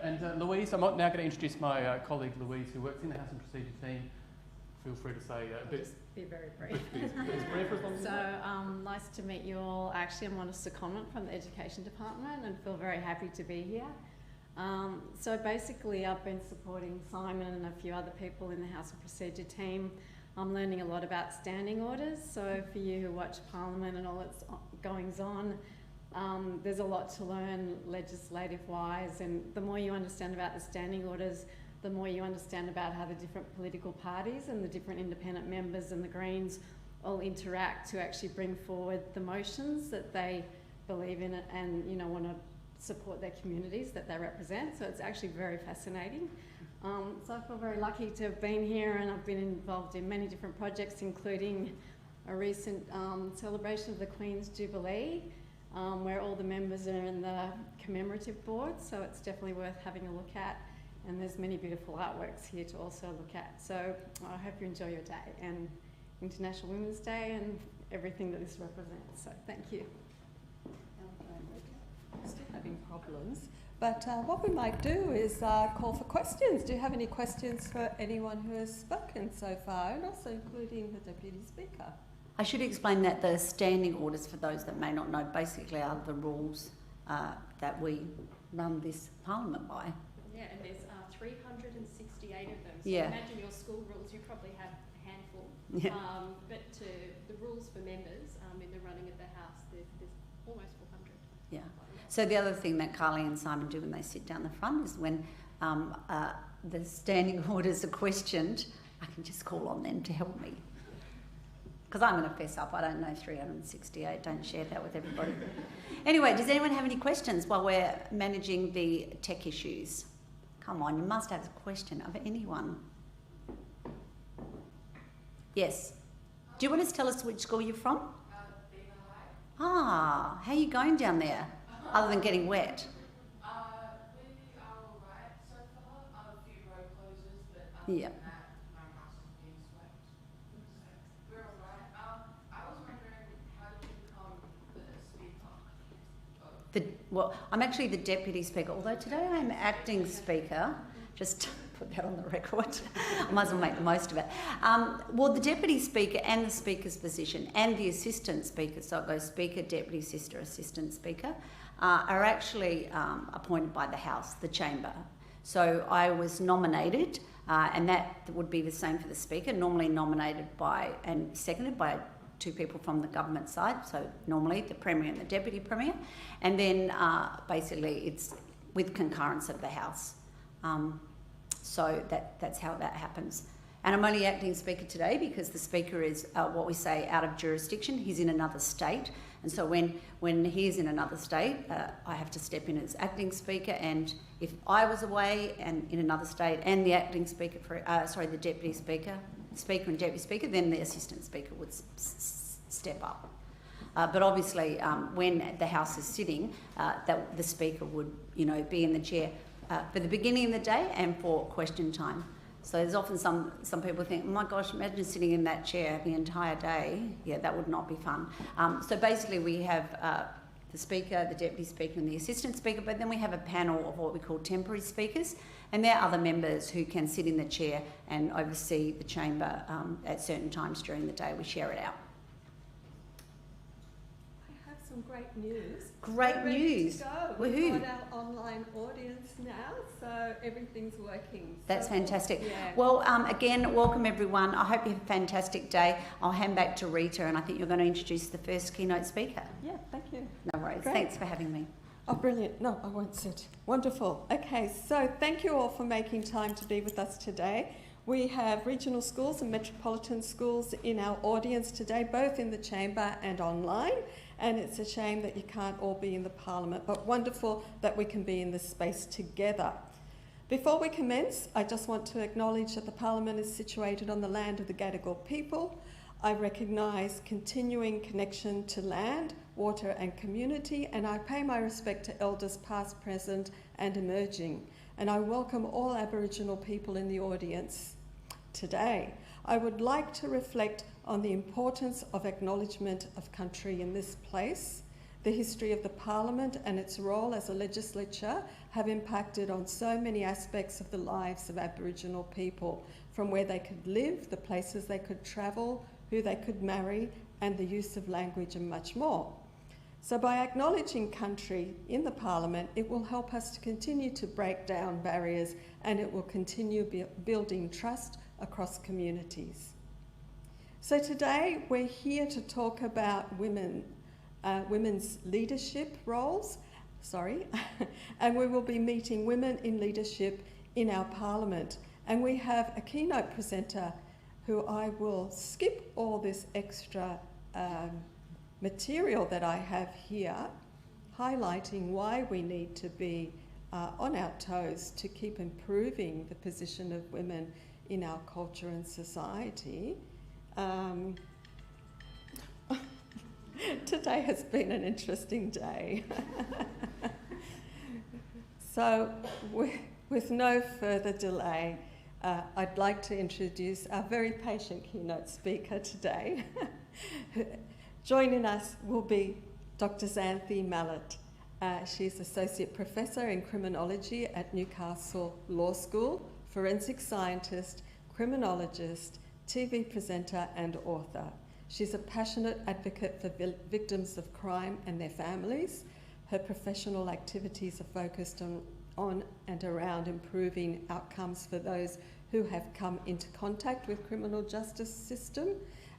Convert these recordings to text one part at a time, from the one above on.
And Louise, I'm now going to introduce my colleague Louise, who works in the House and Procedure team. Feel free to say a bit. Just be very brief. Be as brief as long as you like. Nice to meet you all. Actually, I'm on a secondment from the Education Department and feel very happy to be here. So basically, I've been supporting Simon and a few other people in the House and Procedure team. I'm learning a lot about standing orders. So for you who watch Parliament and all its goings on, there's a lot to learn legislative-wise, and the more you understand about the standing orders, the more you understand about how the different political parties and the different independent members and the Greens all interact to actually bring forward the motions that they believe in and, you know, want to support their communities that they represent. So it's actually very fascinating. So I feel very lucky to have been here, and I've been involved in many different projects, including a recent celebration of the Queen's Jubilee, where all the members are in the commemorative board, so it's definitely worth having a look at. And there's many beautiful artworks here to also look at. So I hope you enjoy your day and International Women's Day and everything that this represents. So thank you. Still having problems, but what we might do is call for questions. Do you have any questions for anyone who has spoken so far, and also including the Deputy Speaker? I should explain that the standing orders, for those that may not know, basically are the rules that we run this Parliament by. Yeah, and there's 368 of them. So yeah. Imagine your school rules, you probably have a handful. Yeah. But to the rules for members in the running of the House, there's almost 400. Yeah. So the other thing that Carly and Simon do when they sit down the front is when the standing orders are questioned, I can just call on them to help me. Because I'm going to fess up, I don't know 368, don't share that with everybody. Anyway, does anyone have any questions while we're managing the tech issues? Come on, you must have a question of anyone. Yes. Do you want to tell us which school you're from? Ah, how are you going down there, other than getting wet? We are all right so far. A few road closures, but other Yeah. than that, my house is being swept. So we're all right. I was wondering, how did you become the Speaker? Well, I'm actually the Deputy Speaker, although today I'm Acting Speaker. Just to put that on the record. I might as well make the most of it. Well, the Deputy Speaker and the Speaker's position and the Assistant Speaker, so it goes Speaker, Deputy Sister, Assistant Speaker, are actually appointed by the House, the Chamber. So I was nominated, and that would be the same for the Speaker, normally nominated by and seconded by two people from the government side, so normally the Premier and the Deputy Premier, and then basically it's with concurrence of the House. So that's how that happens. And I'm only acting Speaker today because the Speaker is what we say out of jurisdiction. He's in another state, and so when he is in another state, I have to step in as acting Speaker. And if I was away and in another state, and the acting Speaker, the Deputy Speaker and Deputy Speaker, then the Assistant Speaker would step up. But obviously, when the House is sitting, that the Speaker would, be in the chair for the beginning of the day and for question time. So there's often some people think, oh my gosh, imagine sitting in that chair the entire day. Yeah, that would not be fun. So basically we have the Speaker, the Deputy Speaker and the Assistant Speaker, but then we have a panel of what we call temporary speakers, and there are other members who can sit in the chair and oversee the chamber at certain times during the day. We share it out. Some great news. Great news. We've got our online audience now, so everything's working. That's fantastic. Yeah. Well, again, welcome everyone. I hope you have a fantastic day. I'll hand back to Rita, and I think you're going to introduce the first keynote speaker. Yeah, thank you. No worries. Great. Thanks for having me. Oh, brilliant. No, I won't sit. Wonderful. Okay, so thank you all for making time to be with us today. We have regional schools and metropolitan schools in our audience today, both in the chamber and online. And it's a shame that you can't all be in the Parliament, but wonderful that we can be in this space together. Before we commence, I just want to acknowledge that the Parliament is situated on the land of the Gadigal people. I recognise continuing connection to land, water and community, and I pay my respect to elders past, present and emerging. And I welcome all Aboriginal people in the audience today. I would like to reflect on the importance of acknowledgement of country in this place. The history of the Parliament and its role as a legislature have impacted on so many aspects of the lives of Aboriginal people, from where they could live, the places they could travel, who they could marry, and the use of language and much more. So by acknowledging country in the Parliament, it will help us to continue to break down barriers, and it will continue building trust across communities. So today we're here to talk about women's leadership roles, and we will be meeting women in leadership in our Parliament. And we have a keynote presenter who I will skip all this extra material that I have here, highlighting why we need to be on our toes to keep improving the position of women in our culture and society. Today has been an interesting day. So with no further delay, I'd like to introduce our very patient keynote speaker today. Joining us will be Dr. Xanthi Mallet. She's Associate Professor in Criminology at Newcastle Law School, forensic scientist, criminologist, TV presenter and author. She's a passionate advocate for victims of crime and their families. Her professional activities are focused on and around improving outcomes for those who have come into contact with criminal justice system,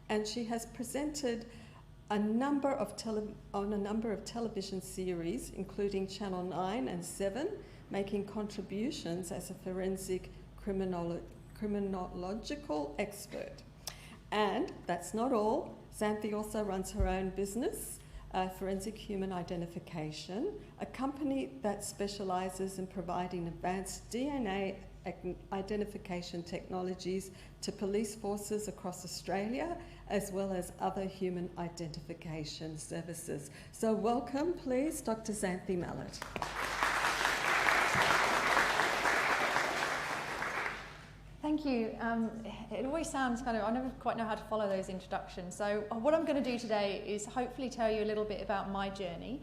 and she has presented on a number of television series, including Channel 9 and 7, making contributions as a forensic criminological expert. And that's not all. Xanthi also runs her own business, Forensic Human Identification, a company that specialises in providing advanced DNA identification technologies to police forces across Australia, as well as other human identification services. So welcome, please, Dr. Xanthi Mallet. Thank you. It always sounds kind of, I never quite know how to follow those introductions. So what I'm going to do today is hopefully tell you a little bit about my journey.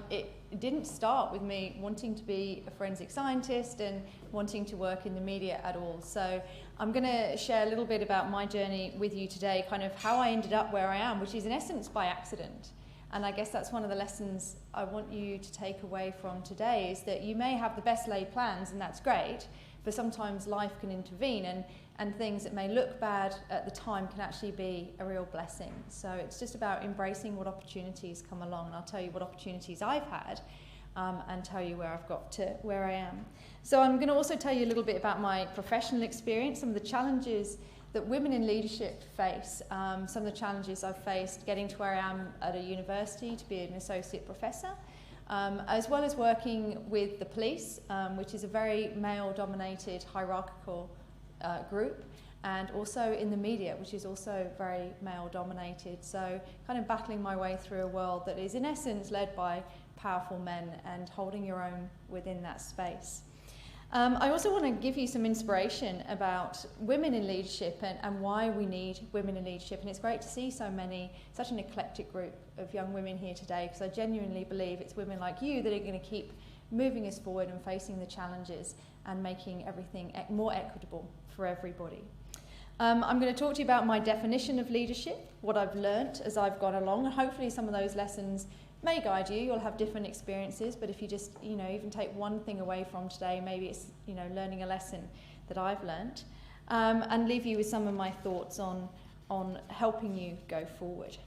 It didn't start with me wanting to be a forensic scientist and wanting to work in the media at all. So I'm going to share a little bit about my journey with you today, kind of how I ended up where I am, which is in essence by accident. And I guess that's one of the lessons I want you to take away from today, is that you may have the best laid plans, and that's great, but sometimes life can intervene, and things that may look bad at the time can actually be a real blessing. So it's just about embracing what opportunities come along, and I'll tell you what opportunities I've had and tell you where I've got to where I am. So I'm going to also tell you a little bit about my professional experience, some of the challenges that women in leadership face, some of the challenges I've faced getting to where I am at a university to be an associate professor, as well as working with the police, which is a very male-dominated, hierarchical group, and also in the media, which is also very male-dominated. So kind of battling my way through a world that is in essence led by powerful men and holding your own within that space. I also want to give you some inspiration about women in leadership and why we need women in leadership. And it's great to see such an eclectic group of young women here today, because I genuinely believe it's women like you that are going to keep moving us forward and facing the challenges and making everything more equitable for everybody. I'm going to talk to you about my definition of leadership, what I've learnt as I've gone along, and hopefully some of those lessons may guide you. You'll have different experiences, but if you just, even take one thing away from today, maybe it's, learning a lesson that I've learnt, and leave you with some of my thoughts on helping you go forward.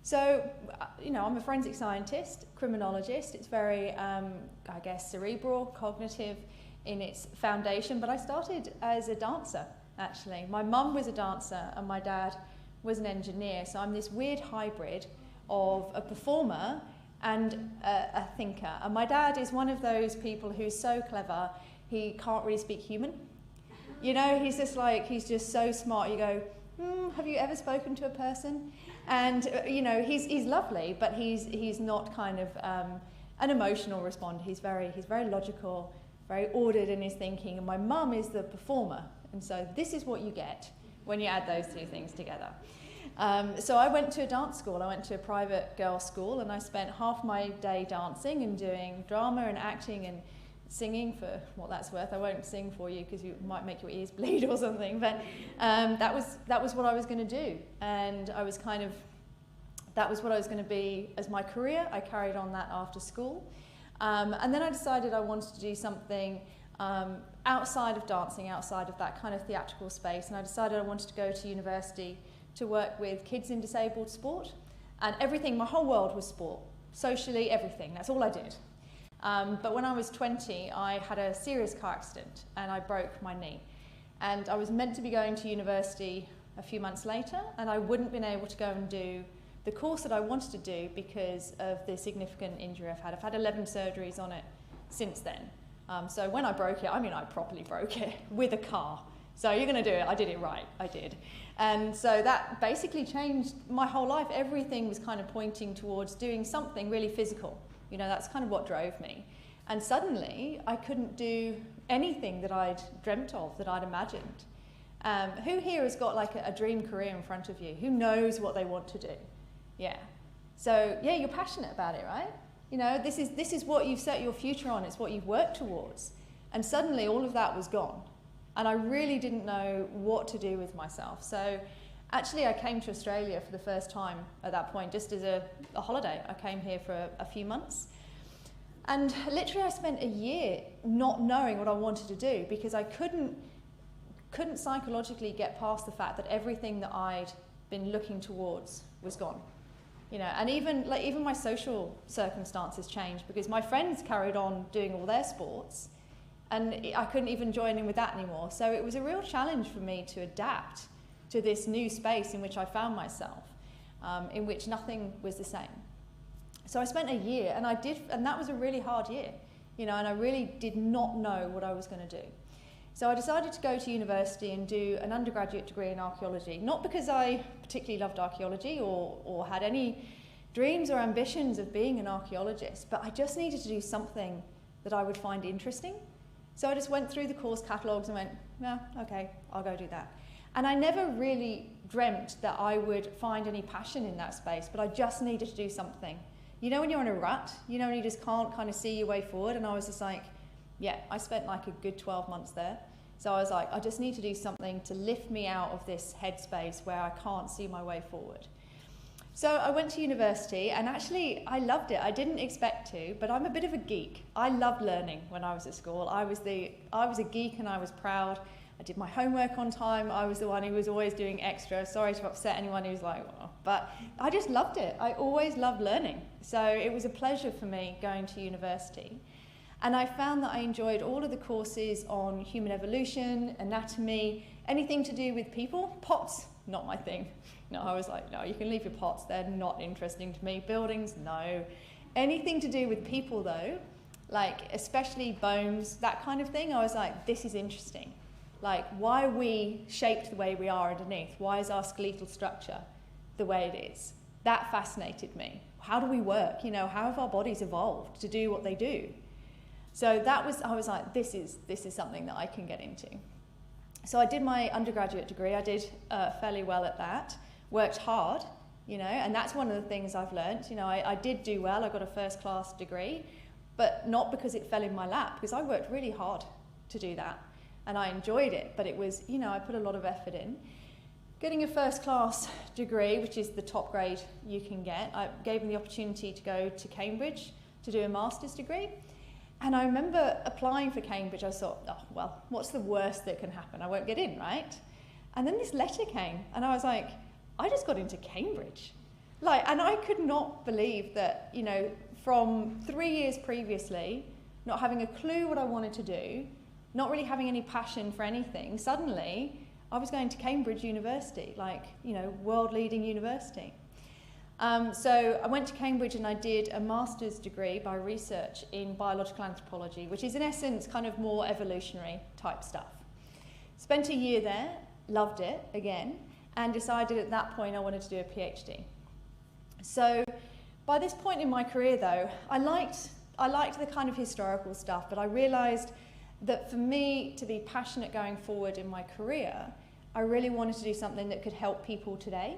So, I'm a forensic scientist, criminologist. It's very, cerebral, cognitive in its foundation, but I started as a dancer, actually. My mum was a dancer and my dad was an engineer, so I'm this weird hybrid of a performer and a thinker. And my dad is one of those people who's so clever, he can't really speak human. He's just so smart. You go, have you ever spoken to a person? And, he's lovely, but he's not kind of an emotional responder. He's very logical, very ordered in his thinking. And my mum is the performer. And so this is what you get when you add those two things together. So I went to a dance school. I went to a private girls' school, and I spent half my day dancing and doing drama and acting and singing for what that's worth. I won't sing for you because you might make your ears bleed or something, but that was what I was going to do, and I was kind of, that was what I was going to be as my career. I carried on that after school, and then I decided I wanted to do something outside of dancing, outside of that kind of theatrical space, and I decided I wanted to go to university to work with kids in disabled sport, and everything, my whole world was sport, socially, everything, that's all I did. But when I was 20, I had a serious car accident and I broke my knee. And I was meant to be going to university a few months later, and I wouldn't been able to go and do the course that I wanted to do because of the significant injury I've had. I've had 11 surgeries on it since then. So when I broke it, I mean, I properly broke it with a car. So you're going to do it. I did it right. I did. And so that basically changed my whole life. Everything was kind of pointing towards doing something really physical. You know, that's kind of what drove me. And suddenly, I couldn't do anything that I'd dreamt of, that I'd imagined. Who here has got like a dream career in front of you? Who knows what they want to do? Yeah. So, yeah, you're passionate about it, right? You know, this is what you've set your future on. It's what you've worked towards. And suddenly, all of that was gone. And I really didn't know what to do with myself. So actually, I came to Australia for the first time at that point, just as a holiday. I came here for a few months. And literally, I spent a year not knowing what I wanted to do because I couldn't psychologically get past the fact that everything that I'd been looking towards was gone. You know, and even my social circumstances changed because my friends carried on doing all their sports, and I couldn't even join in with that anymore. So it was a real challenge for me to adapt to this new space in which I found myself, in which nothing was the same. So I spent a year, and that was a really hard year, you know, and I really did not know what I was going to do. So I decided to go to university and do an undergraduate degree in archaeology, not because I particularly loved archaeology or had any dreams or ambitions of being an archaeologist, but I just needed to do something that I would find interesting. So I just went through the course catalogues and went, yeah, okay, I'll go do that. And I never really dreamt that I would find any passion in that space, but I just needed to do something. You know when you're in a rut, you know when you just can't kind of see your way forward, and I was just like, yeah, I spent like a good 12 months there. So I was like, I just need to do something to lift me out of this headspace where I can't see my way forward. So I went to university, and actually I loved it. I didn't expect to, but I'm a bit of a geek. I loved learning when I was at school. I was a geek and I was proud. I did my homework on time. I was the one who was always doing extra. Sorry to upset anyone who's like, oh. But I just loved it. I always loved learning. So it was a pleasure for me going to university. And I found that I enjoyed all of the courses on human evolution, anatomy, anything to do with people. Pots, not my thing. No, I was like, no, you can leave your pots. They're not interesting to me. Buildings, no. Anything to do with people, though, like especially bones, that kind of thing, I was like, this is interesting. Like, why are we shaped the way we are underneath? Why is our skeletal structure the way it is? That fascinated me. How do we work? You know, how have our bodies evolved to do what they do? So I was like, this is something that I can get into. So I did my undergraduate degree. I did fairly well at that. Worked hard, you know, and that's one of the things I've learnt. You know, I did do well. I got a first-class degree, but not because it fell in my lap, because I worked really hard to do that, and I enjoyed it. But it was, you know, I put a lot of effort in. Getting a first-class degree, which is the top grade you can get, I gave me the opportunity to go to Cambridge to do a master's degree. And I remember applying for Cambridge. I thought, oh, well, what's the worst that can happen? I won't get in, right? And then this letter came, and I was like, I just got into Cambridge. And I could not believe that, you know, from 3 years previously, not having a clue what I wanted to do, not really having any passion for anything, suddenly I was going to Cambridge University, like, you know, world-leading university. So I went to Cambridge and I did a master's degree by research in biological anthropology, which is in essence kind of more evolutionary type stuff. Spent a year there, loved it again, and decided at that point I wanted to do a PhD. So by this point in my career though, I liked the kind of historical stuff, but I realised that for me to be passionate going forward in my career, I really wanted to do something that could help people today.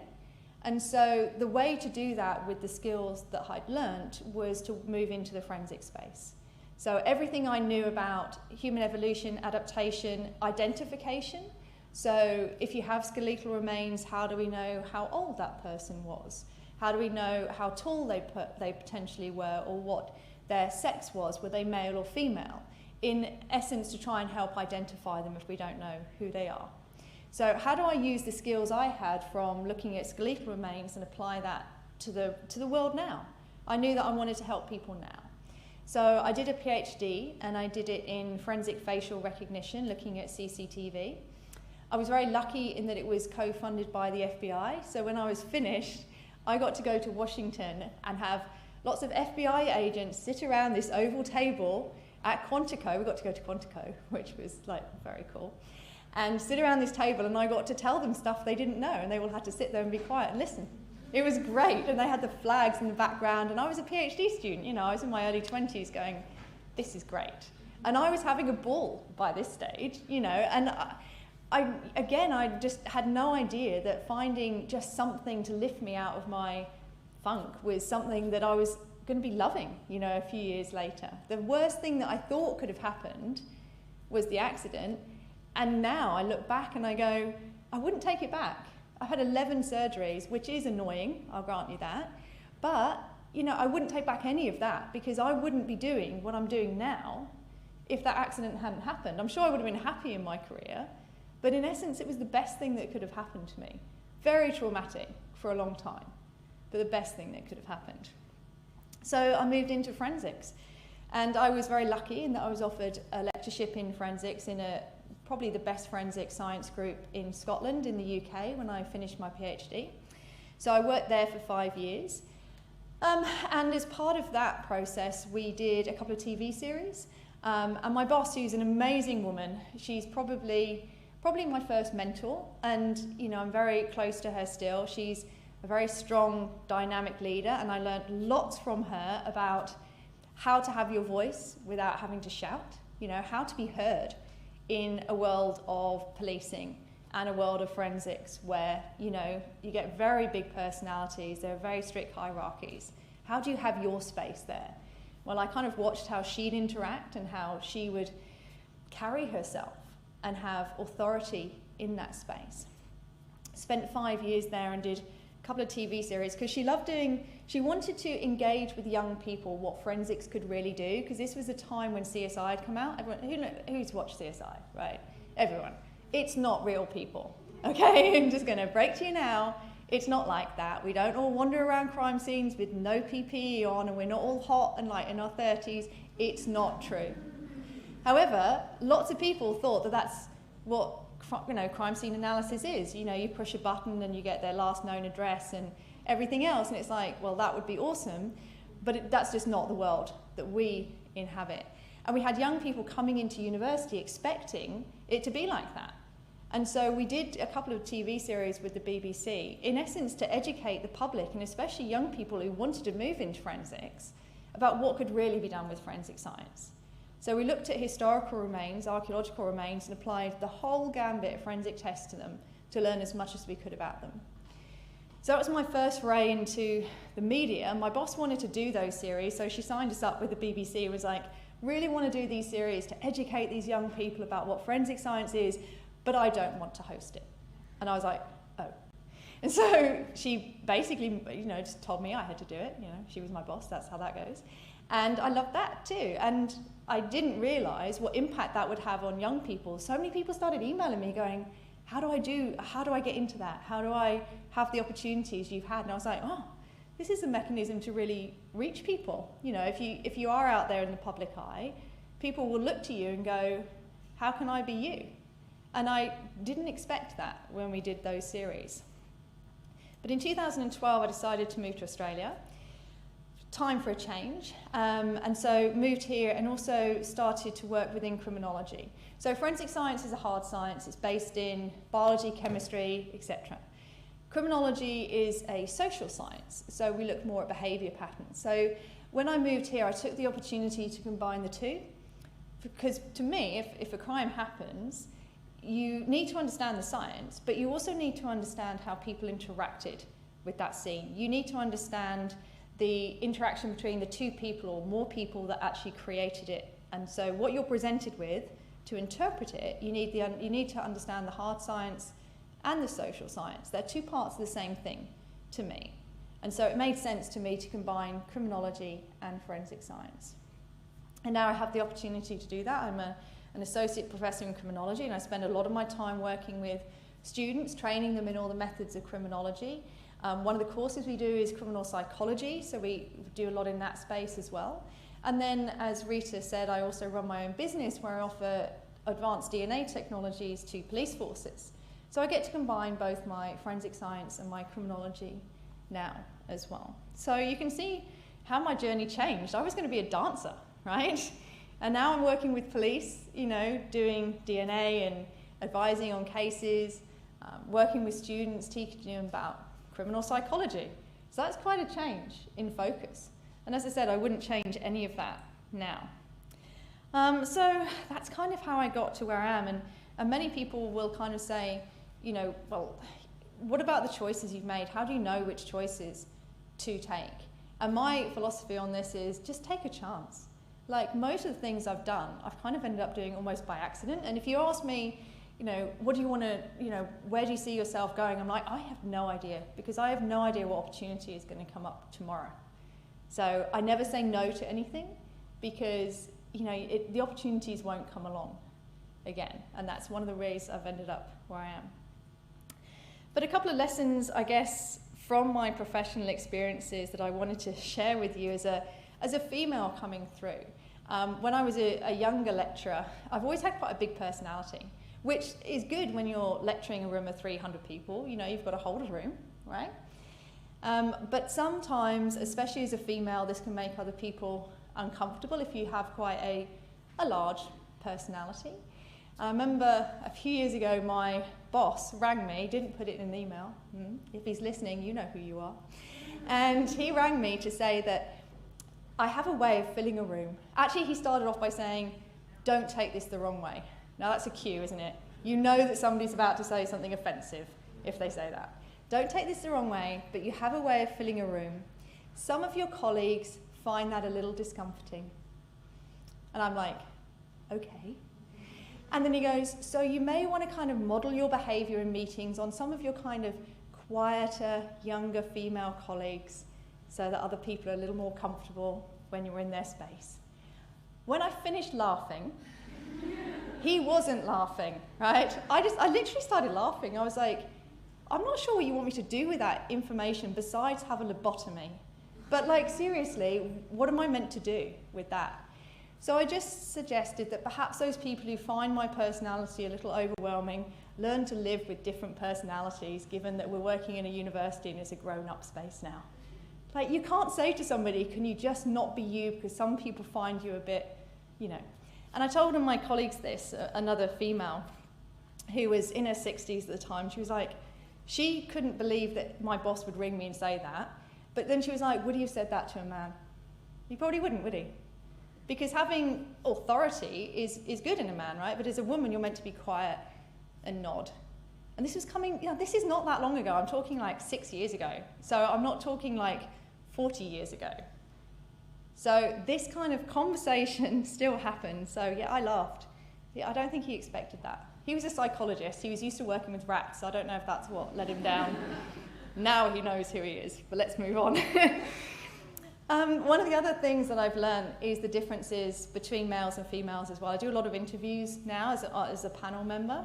And so the way to do that with the skills that I'd learnt was to move into the forensic space. So everything I knew about human evolution, adaptation, identification. So if you have skeletal remains, how do we know how old that person was? How do we know how tall they potentially were, or what their sex was? Were they male or female? In essence, to try and help identify them if we don't know who they are. So how do I use the skills I had from looking at skeletal remains and apply that to the world now? I knew that I wanted to help people now. So I did a PhD, and I did it in forensic facial recognition, looking at CCTV. I was very lucky in that it was co-funded by the FBI. So when I was finished, I got to go to Washington and have lots of FBI agents sit around this oval table at Quantico. We got to go to Quantico, which was like very cool. And sit around this table, and I got to tell them stuff they didn't know, and they all had to sit there and be quiet and listen. It was great, and they had the flags in the background, and I was a PhD student, you know, I was in my early 20s going, this is great. And I was having a ball by this stage, you know, and I just had no idea that finding just something to lift me out of my funk was something that I was going to be loving, you know, a few years later. The worst thing that I thought could have happened was the accident, and now I look back and I go, I wouldn't take it back. I've had 11 surgeries, which is annoying, I'll grant you that, but, you know, I wouldn't take back any of that, because I wouldn't be doing what I'm doing now if that accident hadn't happened. I'm sure I would have been happy in my career, but in essence, it was the best thing that could have happened to me. Very traumatic for a long time, but the best thing that could have happened. So I moved into forensics, and I was very lucky in that I was offered a lectureship in forensics in probably the best forensic science group in Scotland, in the UK, when I finished my PhD. So I worked there for 5 years. And as part of that process, we did a couple of TV series. And my boss, who's an amazing woman, she's probably my first mentor, and you know, I'm very close to her still. She's a very strong, dynamic leader, and I learned lots from her about how to have your voice without having to shout, you know, how to be heard in a world of policing and a world of forensics where, you know, you get very big personalities, there are very strict hierarchies. How do you have your space there? Well, I kind of watched how she'd interact and how she would carry herself and have authority in that space. Spent 5 years there and did a couple of TV series because she wanted to engage with young people what forensics could really do, because this was a time when CSI had come out. Everyone, who's watched CSI, right? Everyone. It's not real people, okay? I'm just going to break to you now. It's not like that. We don't all wander around crime scenes with no PPE on, and we're not all hot and like in our 30s. It's not true. However, lots of people thought that that's what, you know, crime scene analysis is. You know, you push a button and you get their last known address and everything else, and it's like, well, that would be awesome, but that's just not the world that we inhabit. And we had young people coming into university expecting it to be like that. And so we did a couple of TV series with the BBC, in essence to educate the public, and especially young people who wanted to move into forensics, about what could really be done with forensic science. So we looked at historical remains, archaeological remains, and applied the whole gambit of forensic tests to them to learn as much as we could about them. So that was my first foray into the media. My boss wanted to do those series, so she signed us up with the BBC and was like, really want to do these series to educate these young people about what forensic science is, but I don't want to host it. And I was like, oh. And so she basically, you know, just told me I had to do it. You know, she was my boss, that's how that goes. And I loved that too. And I didn't realise what impact that would have on young people. So many people started emailing me going, how do I get into that? How do I have the opportunities you've had? And I was like, oh, this is a mechanism to really reach people. You know, if you are out there in the public eye, people will look to you and go, how can I be you? And I didn't expect that when we did those series. But in 2012, I decided to move to Australia. Time for a change. And so moved here and also started to work within criminology. So forensic science is a hard science. It's based in biology, chemistry, etc. Criminology is a social science, so we look more at behaviour patterns. So when I moved here, I took the opportunity to combine the two, because to me, if a crime happens, you need to understand the science, but you also need to understand how people interacted with that scene. You need to understand the interaction between the two people or more people that actually created it. And so what you're presented with, to interpret it, you need to understand the hard science and the social science. They're two parts of the same thing to me. And so it made sense to me to combine criminology and forensic science. And now I have the opportunity to do that. I'm an associate professor in criminology, and I spend a lot of my time working with students, training them in all the methods of criminology. One of the courses we do is criminal psychology, so we do a lot in that space as well. And then, as Rita said, I also run my own business where I offer advanced DNA technologies to police forces. So I get to combine both my forensic science and my criminology now as well. So you can see how my journey changed. I was going to be a dancer, right? And now I'm working with police, you know, doing DNA and advising on cases, working with students, teaching them about criminal psychology. So that's quite a change in focus. And as I said, I wouldn't change any of that now. So that's kind of how I got to where I am. And many people will kind of say, you know, well, what about the choices you've made? How do you know which choices to take? And my philosophy on this is just take a chance. Like most of the things I've done, I've kind of ended up doing almost by accident. And if you ask me, you know, what do you want to, you know, where do you see yourself going? I'm like, I have no idea, because I have no idea what opportunity is going to come up tomorrow. So I never say no to anything, because, you know, the opportunities won't come along again. And that's one of the ways I've ended up where I am. But a couple of lessons, I guess, from my professional experiences that I wanted to share with you as a female coming through. When I was a younger lecturer, I've always had quite a big personality, which is good when you're lecturing a room of 300 people. You know, you've got to hold a room, right? But sometimes, especially as a female, this can make other people uncomfortable if you have quite a large personality. I remember a few years ago, my boss rang me, didn't put it in an email. If he's listening, you know who you are. And he rang me to say that I have a way of filling a room. Actually, he started off by saying, don't take this the wrong way. Now that's a cue, isn't it? You know that somebody's about to say something offensive if they say that. Don't take this the wrong way, but you have a way of filling a room. Some of your colleagues find that a little discomforting. And I'm like, okay. And then he goes, so you may want to kind of model your behaviour in meetings on some of your kind of quieter, younger female colleagues, so that other people are a little more comfortable when you're in their space. When I finished laughing, he wasn't laughing, right? I literally started laughing. I was like, I'm not sure what you want me to do with that information besides have a lobotomy. But like, seriously, what am I meant to do with that? So I just suggested that perhaps those people who find my personality a little overwhelming learn to live with different personalities, given that we're working in a university and it's a grown-up space now. Like, you can't say to somebody, can you just not be you, because some people find you a bit, you know. And I told one of my colleagues this, another female, who was in her 60s at the time. She was like, she couldn't believe that my boss would ring me and say that. But then she was like, would he have said that to a man? He probably wouldn't, would he? Because having authority is good in a man, right? But as a woman, you're meant to be quiet and nod. And this was coming, you know, this is not that long ago. I'm talking like 6 years ago. So I'm not talking like 40 years ago. So this kind of conversation still happened. So yeah, I laughed. Yeah, I don't think he expected that. He was a psychologist. He was used to working with rats. So I don't know if that's what let him down. Now he knows who he is. But let's move on. One of the other things that I've learned is the differences between males and females as well. I do a lot of interviews now as a panel member.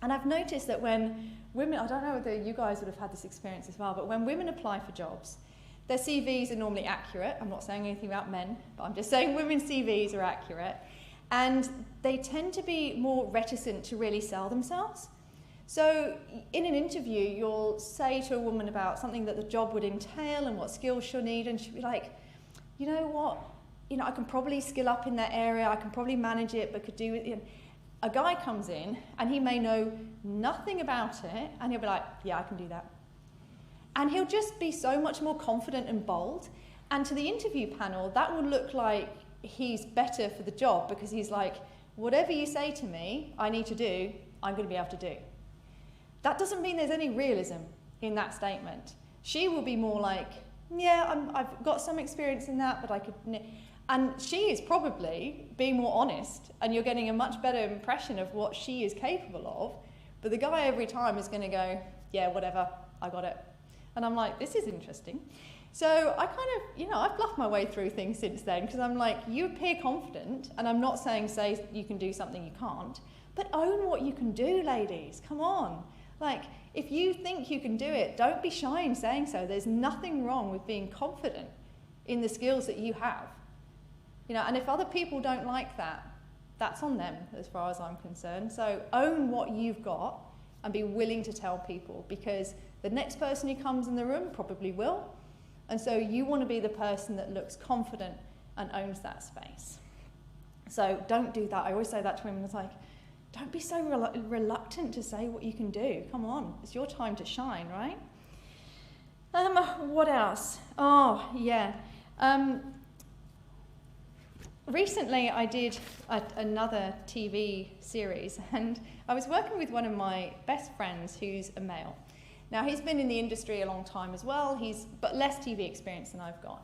And I've noticed that when women, I don't know whether you guys would have had this experience as well, but when women apply for jobs, their CVs are normally accurate. I'm not saying anything about men, but I'm just saying women's CVs are accurate. And they tend to be more reticent to really sell themselves. So in an interview, you'll say to a woman about something that the job would entail and what skills she'll need, and she'll be like, you know what, you know, I can probably skill up in that area, I can probably manage it, but could do it. You know. A guy comes in and he may know nothing about it, and he'll be like, yeah, I can do that. And he'll just be so much more confident and bold. And to the interview panel, that will look like he's better for the job, because he's like, whatever you say to me I need to do, I'm going to be able to do. That doesn't mean there's any realism in that statement. She will be more like, yeah, I've got some experience in that, but I could... And she is probably being more honest, and you're getting a much better impression of what she is capable of. But the guy every time is going to go, yeah, whatever, I got it. And I'm like, this is interesting. So I kind of, I've bluffed my way through things since then, because I'm like, you appear confident, and I'm not saying say you can do something you can't, but own what you can do, ladies. Come on. Like, if you think you can do it, don't be shy in saying so. There's nothing wrong with being confident in the skills that you have. And if other people don't like that, that's on them as far as I'm concerned. So own what you've got and be willing to tell people, because the next person who comes in the room probably will. And so you want to be the person that looks confident and owns that space. So don't do that. I always say that to women. It's like, don't be so reluctant to say what you can do. Come on, it's your time to shine, right? What else? Oh, yeah. Recently I did another TV series, and I was working with one of my best friends who's a male. Now, he's been in the industry a long time as well, but less TV experience than I've got.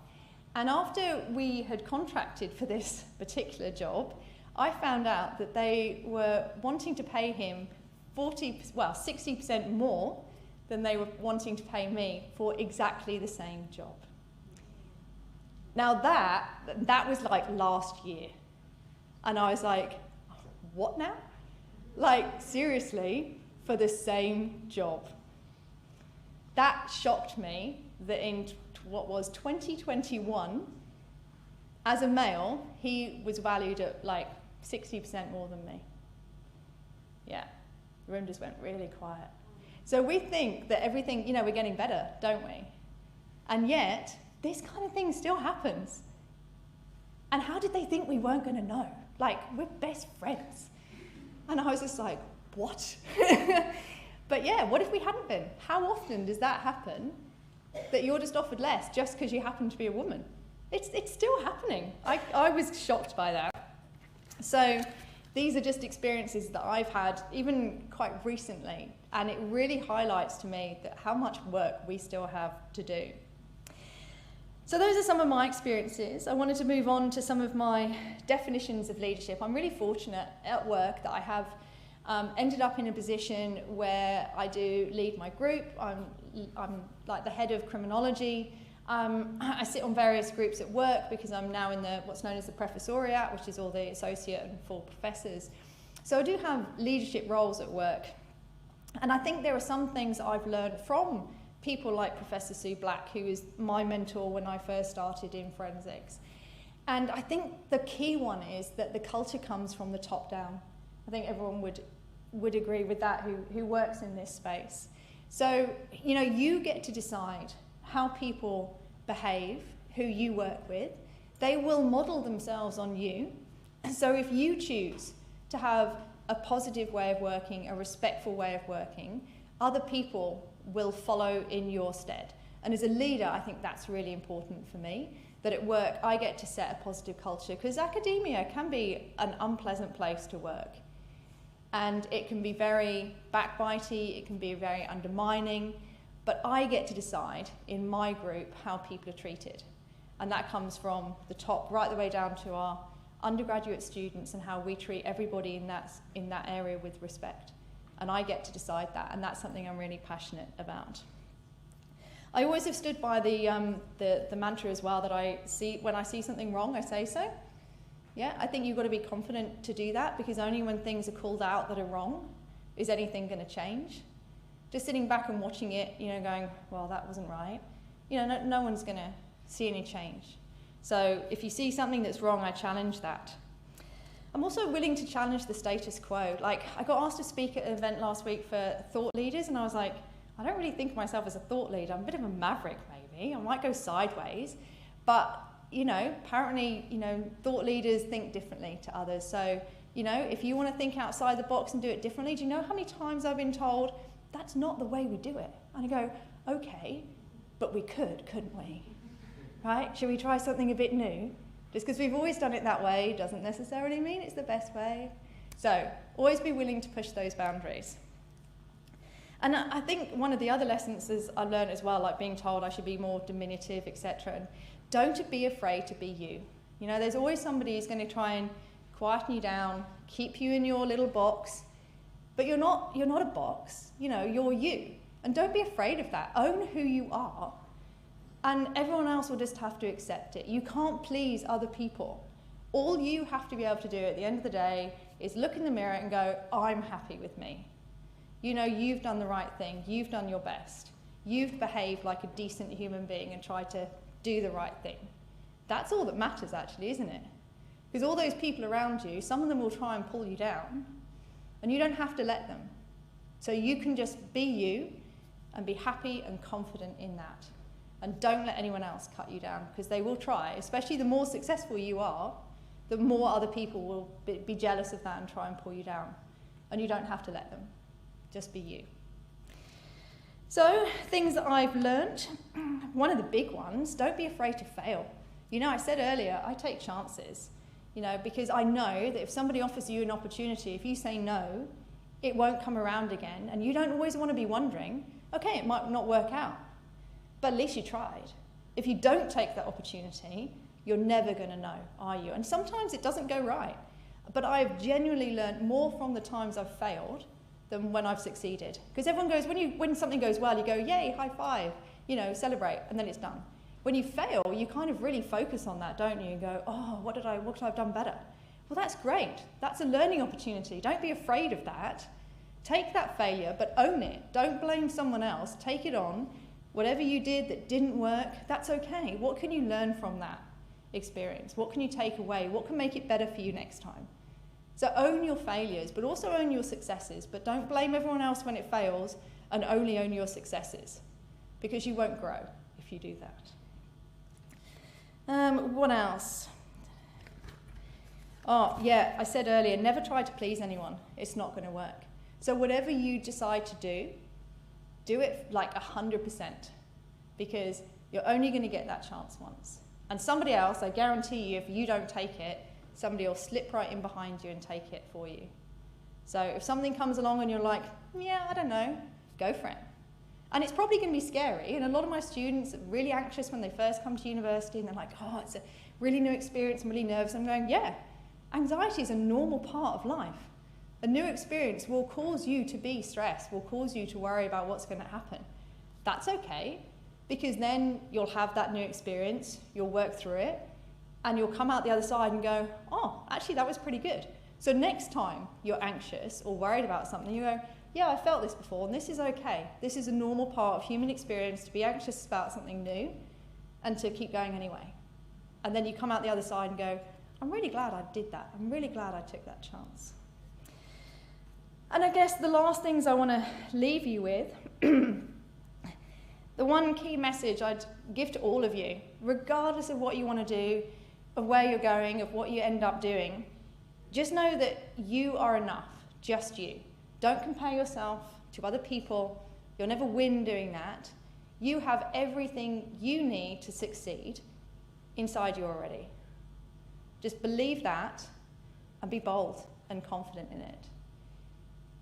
And after we had contracted for this particular job, I found out that they were wanting to pay him 60% more than they were wanting to pay me for exactly the same job. Now that was like last year. And I was like, what now? Like, seriously, for the same job. That shocked me that in what was 2021, as a male, he was valued at like 60% more than me. Yeah, the room just went really quiet. So we think that everything, we're getting better, don't we? And yet, this kind of thing still happens. And how did they think we weren't going to know? Like, we're best friends. And I was just like, what? But yeah, what if we hadn't been? How often does that happen, that you're just offered less just because you happen to be a woman? It's still happening. I was shocked by that. So these are just experiences that I've had even quite recently, and it really highlights to me that how much work we still have to do. So those are some of my experiences. I wanted to move on to some of my definitions of leadership. I'm really fortunate at work that I have ended up in a position where I do lead my group. I'm like the head of Criminology. I sit on various groups at work because I'm now in what's known as the professoriate, which is all the associate and full professors. So I do have leadership roles at work. And I think there are some things that I've learned from people like Professor Sue Black, who was my mentor when I first started in forensics. And I think the key one is that the culture comes from the top down. I think everyone would agree with that who works in this space. So, you get to decide how people behave, who you work with. They will model themselves on you. So if you choose to have a positive way of working, a respectful way of working, other people will follow in your stead. And as a leader, I think that's really important for me, that at work I get to set a positive culture, because academia can be an unpleasant place to work. And it can be very backbitey, it can be very undermining, but I get to decide in my group how people are treated. And that comes from the top right the way down to our undergraduate students and how we treat everybody in that area with respect. And I get to decide that, and that's something I'm really passionate about. I always have stood by the mantra as well that when I see something wrong, I say so. Yeah, I think you've got to be confident to do that, because only when things are called out that are wrong is anything going to change. Just sitting back and watching it, going, well, that wasn't right, no one's going to see any change. So if you see something that's wrong, I challenge that. I'm also willing to challenge the status quo. Like, I got asked to speak at an event last week for thought leaders, and I was like, I don't really think of myself as a thought leader. I'm a bit of a maverick, maybe. I might go sideways. But, apparently, thought leaders think differently to others. So, if you want to think outside the box and do it differently, do you know how many times I've been told, that's not the way we do it? And I go, okay, but we couldn't we? Right? Should we try something a bit new? Just because we've always done it that way doesn't necessarily mean it's the best way. So always be willing to push those boundaries. And I think one of the other lessons is I learned as well, like being told I should be more diminutive, etc. And don't be afraid to be you. You know, there's always somebody who's going to try and quieten you down, keep you in your little box, but you're not a box. You know, you're you. And don't be afraid of that. Own who you are, and everyone else will just have to accept it. You can't please other people. All you have to be able to do at the end of the day is look in the mirror and go, I'm happy with me. You know, you've done the right thing. You've done your best. You've behaved like a decent human being and tried to do the right thing. That's all that matters, actually, isn't it? Because all those people around you, some of them will try and pull you down, and you don't have to let them. So you can just be you and be happy and confident in that. And don't let anyone else cut you down, because they will try. Especially the more successful you are, the more other people will be jealous of that and try and pull you down. And you don't have to let them. Just be you. So, things that I've learnt, one of the big ones, don't be afraid to fail. You know, I said earlier, I take chances, you know, because I know that if somebody offers you an opportunity, if you say no, it won't come around again, and you don't always want to be wondering, okay, it might not work out, but at least you tried. If you don't take that opportunity, you're never going to know, are you? And sometimes it doesn't go right, but I've genuinely learnt more from the times I've failed than when I've succeeded. Because everyone goes, when something goes well, you go, yay, high five, you know, celebrate, and then it's done. When you fail, you kind of really focus on that, don't you? You go, oh, what could I have done better? Well, that's great. That's a learning opportunity. Don't be afraid of that. Take that failure, but own it. Don't blame someone else. Take it on. Whatever you did that didn't work, that's okay. What can you learn from that experience? What can you take away? What can make it better for you next time? So own your failures, but also own your successes. But don't blame everyone else when it fails, and only own your successes, because you won't grow if you do that. What else? Oh, yeah, I said earlier, never try to please anyone. It's not going to work. So whatever you decide to do it like 100%, because you're only going to get that chance once. And somebody else, I guarantee you, if you don't take it, somebody will slip right in behind you and take it for you. So if something comes along and you're like, yeah, I don't know, go for it. And it's probably going to be scary. And a lot of my students are really anxious when they first come to university, and they're like, oh, it's a really new experience, I'm really nervous. I'm going, yeah, anxiety is a normal part of life. A new experience will cause you to be stressed, will cause you to worry about what's going to happen. That's okay, because then you'll have that new experience, you'll work through it, and you'll come out the other side and go, oh, actually that was pretty good. So next time you're anxious or worried about something, you go, yeah, I felt this before, and this is okay. This is a normal part of human experience to be anxious about something new and to keep going anyway. And then you come out the other side and go, I'm really glad I did that. I'm really glad I took that chance. And I guess the last things I want to leave you with, the one key message I'd give to all of you, regardless of what you want to do, of where you're going, of what you end up doing, just know that you are enough, just you. Don't compare yourself to other people. You'll never win doing that. You have everything you need to succeed inside you already. Just believe that and be bold and confident in it.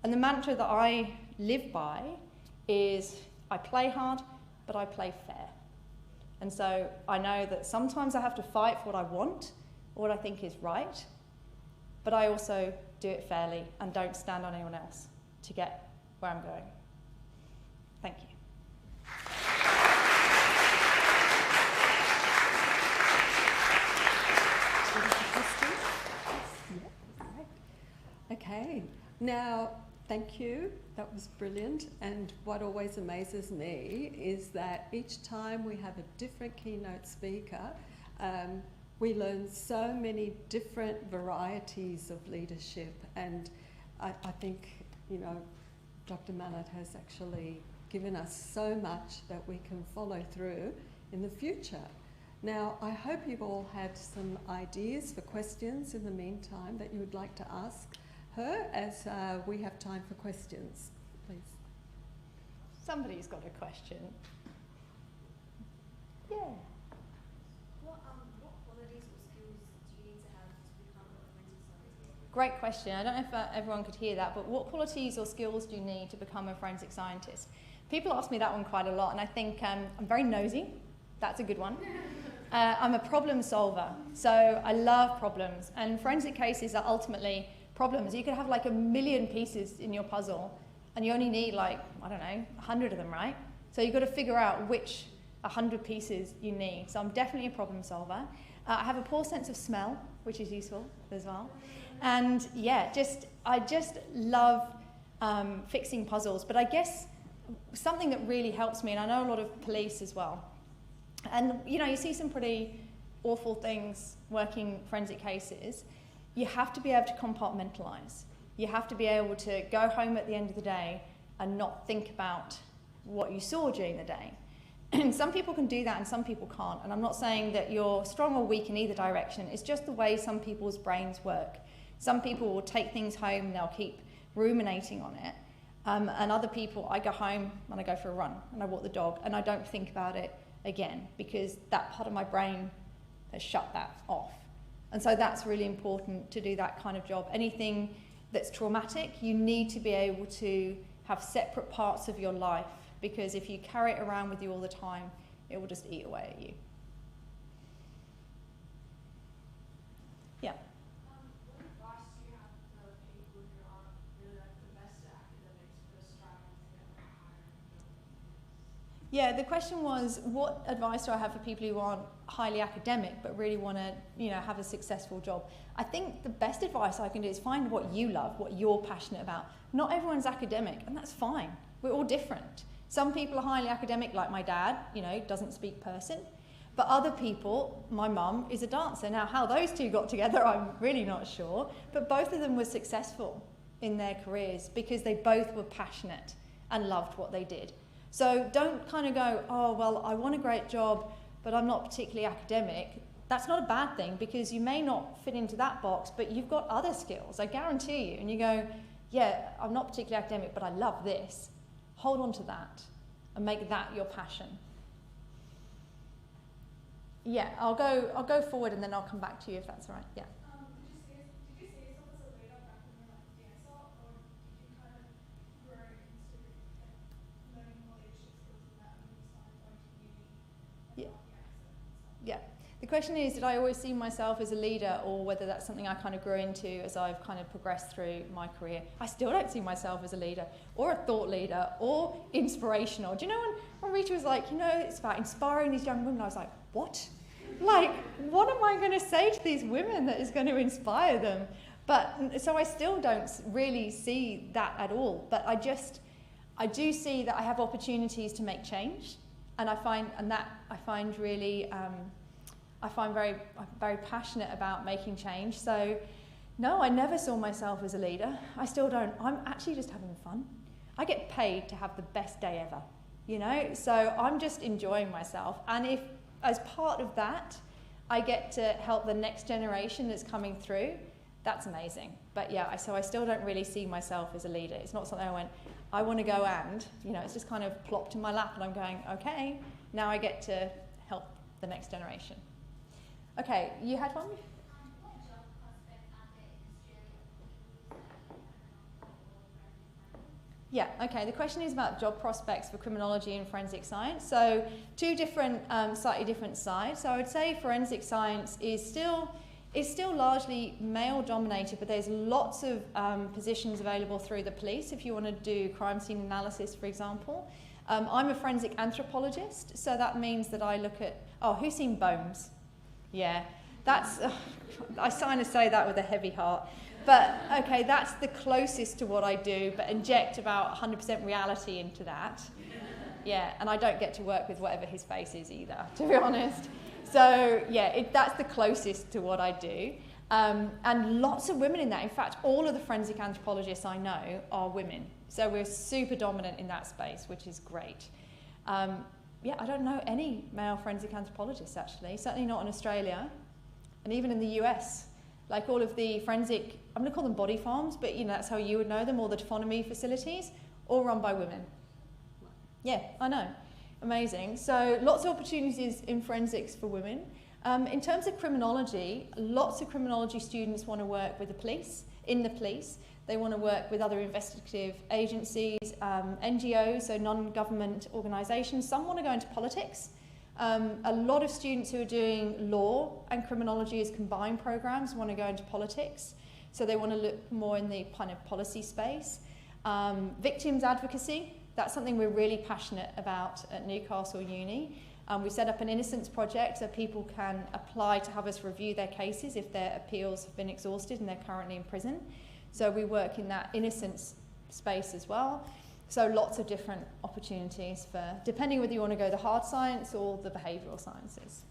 And the mantra that I live by is I play hard, but I play fair. And so I know that sometimes I have to fight for what I want or what I think is right, but I also do it fairly and don't stand on anyone else to get where I'm going. Thank you. Okay, now thank you, that was brilliant, and what always amazes me is that each time we have a different keynote speaker, we learn so many different varieties of leadership, and I think, you know, Dr. Mallet has actually given us so much that we can follow through in the future. Now, I hope you've all had some ideas for questions in the meantime that you would like to ask her as we have time for questions, please. Somebody's got a question. Yeah. What qualities or skills do you need to have to become a forensic scientist? great question. I don't know if everyone could hear that, but what qualities or skills do you need to become a forensic scientist? People ask me that one quite a lot, and I think I'm very nosy. That's a good one. I'm a problem solver, so I love problems, and forensic cases are ultimately problems. You could have like 1 million pieces in your puzzle, and you only need like, I don't know, 100 of them, right? So you've got to figure out which 100 pieces you need. So I'm definitely a problem solver. I have a poor sense of smell, which is useful as well. And yeah, I just love fixing puzzles. But I guess something that really helps me, and I know a lot of police as well, and you know, you see some pretty awful things working forensic cases. You have to be able to compartmentalise. You have to be able to go home at the end of the day and not think about what you saw during the day. And some people can do that and some people can't. And I'm not saying that you're strong or weak in either direction. It's just the way some people's brains work. Some people will take things home and they'll keep ruminating on it. And other people, I go home and I go for a run and I walk the dog and I don't think about it again because that part of my brain has shut that off. And so that's really important to do that kind of job. Anything that's traumatic, you need to be able to have separate parts of your life, because if you carry it around with you all the time, it will just eat away at you. Yeah. What advice do you have for people who aren't really like the best at academics but are struggling to get like higher in job? Yeah, the question was, what advice do I have for people who aren't highly academic but really want to, you know, have a successful job? I think the best advice I can do is find what you love, what you're passionate about. Not everyone's academic, and that's fine. We're all different. Some people are highly academic, like my dad, you know, doesn't speak Persian. But other people, my mum is a dancer. Now, how those two got together, I'm really not sure. But both of them were successful in their careers because they both were passionate and loved what they did. So don't kind of go, oh, well, I want a great job, but I'm not particularly academic. That's not a bad thing because you may not fit into that box, but you've got other skills, I guarantee you. And you go, yeah, I'm not particularly academic, but I love this. Hold on to that and make that your passion. Yeah, I'll go forward and then I'll come back to you if that's all right. Yeah. Did you see yourself as a leader back when you were like a dancer, or did you kind of grow into like, learning more leadership skills and that when you started going to uni? Yeah. Yeah. The question is, did I always see myself as a leader, or whether that's something I kind of grew into as I've kind of progressed through my career? I still don't see myself as a leader, or a thought leader, or inspirational. Do you know when Rita was like, you know, it's about inspiring these young women, I was like, what? Like, what am I going to say to these women that is going to inspire them? But so I still don't really see that at all. But I do see that I have opportunities to make change, and I find very passionate about making change. So no, I never saw myself as a leader. I still don't. I'm actually just having fun. I get paid to have the best day ever, you know? So I'm just enjoying myself. And if, as part of that, I get to help the next generation that's coming through, that's amazing. But yeah, so I still don't really see myself as a leader. It's not something I went, I want to go and, you know, it's just kind of plopped in my lap and I'm going, okay, now I get to help the next generation. Okay, you had one? What job prospects are there in Australia? Yeah, okay. The question is about job prospects for criminology and forensic science. So two different, slightly different sides. So I would say forensic science is still largely male dominated, but there's lots of positions available through the police if you want to do crime scene analysis, for example. I'm a forensic anthropologist, so that means that I look at, who's seen bones? Yeah, that's, I kind of say that with a heavy heart. But, okay, that's the closest to what I do, but inject about 100% reality into that. Yeah, and I don't get to work with whatever his face is either, to be honest. So, yeah, that's the closest to what I do. And lots of women in that. In fact, all of the forensic anthropologists I know are women. So we're super dominant in that space, which is great. Yeah, I don't know any male forensic anthropologists, actually. Certainly not in Australia. And even in the US. Like all of the forensic, I'm going to call them body farms, but you know, that's how you would know them, or the taphonomy facilities, all run by women. Yeah, I know. Amazing. So lots of opportunities in forensics for women. In terms of criminology, lots of criminology students want to work with the police. in the police. They want to work with other investigative agencies, NGOs, so non-government organisations. Some want to go into politics. A lot of students who are doing law and criminology as combined programs want to go into politics. So they want to look more in the kind of policy space. Victims advocacy, that's something we're really passionate about at Newcastle Uni. We set up an innocence project so people can apply to have us review their cases if their appeals have been exhausted and they're currently in prison. So we work in that innocence space as well. So lots of different opportunities for, depending whether you want to go the hard science or the behavioural sciences.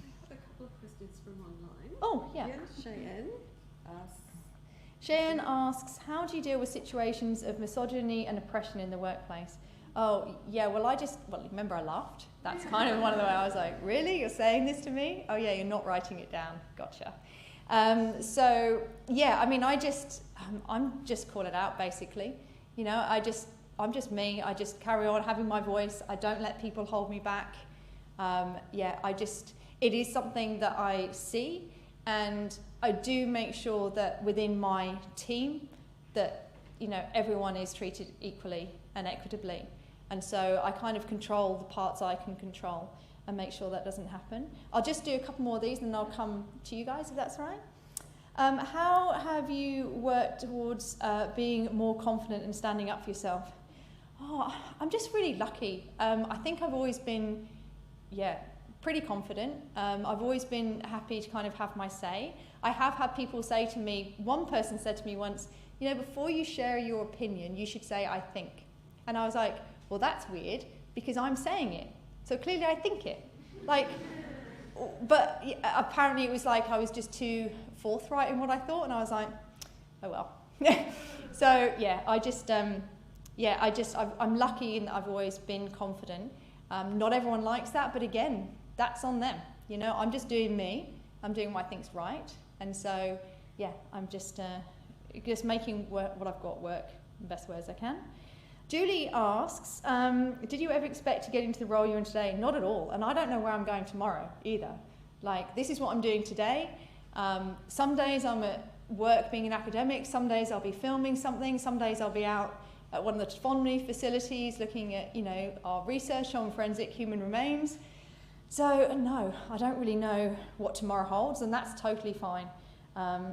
I have a couple of questions from online. Oh, yeah. Cheyenne asks. Cheyenne asks, how do you deal with situations of misogyny and oppression in the workplace? Oh, yeah, well, remember I laughed. That's kind of one of the ways I was like, really? You're saying this to me? Oh, yeah, you're not writing it down. Gotcha. So, yeah, I mean, I'm just call it out, basically. You know, I'm just me. I just carry on having my voice. I don't let people hold me back. It is something that I see, and I do make sure that within my team that, you know, everyone is treated equally and equitably. And so I kind of control the parts I can control and make sure that doesn't happen. I'll just do a couple more of these and then I'll come to you guys if that's all right. How have you worked towards being more confident and standing up for yourself? Oh, I'm just really lucky. I think I've always been, pretty confident. I've always been happy to kind of have my say. I have had people say to me, one person said to me once, you know, before you share your opinion, you should say, I think. And I was like, well, that's weird because I'm saying it. So clearly I think it. But apparently it was like I was just too forthright in what I thought, and I was like, oh well. So yeah, I'm lucky in that I've always been confident. Not everyone likes that, but again, that's on them. You know, I'm just doing me. I'm doing what I think's right, and so yeah, I'm just making what I've got work the best way as I can. Julie asks, did you ever expect to get into the role you're in today? Not at all, and I don't know where I'm going tomorrow either. Like, this is what I'm doing today. Some days I'm at work being an academic, some days I'll be filming something, some days I'll be out at one of the Tfonmi facilities looking at, you know, our research on forensic human remains. So no, I don't really know what tomorrow holds, and that's totally fine.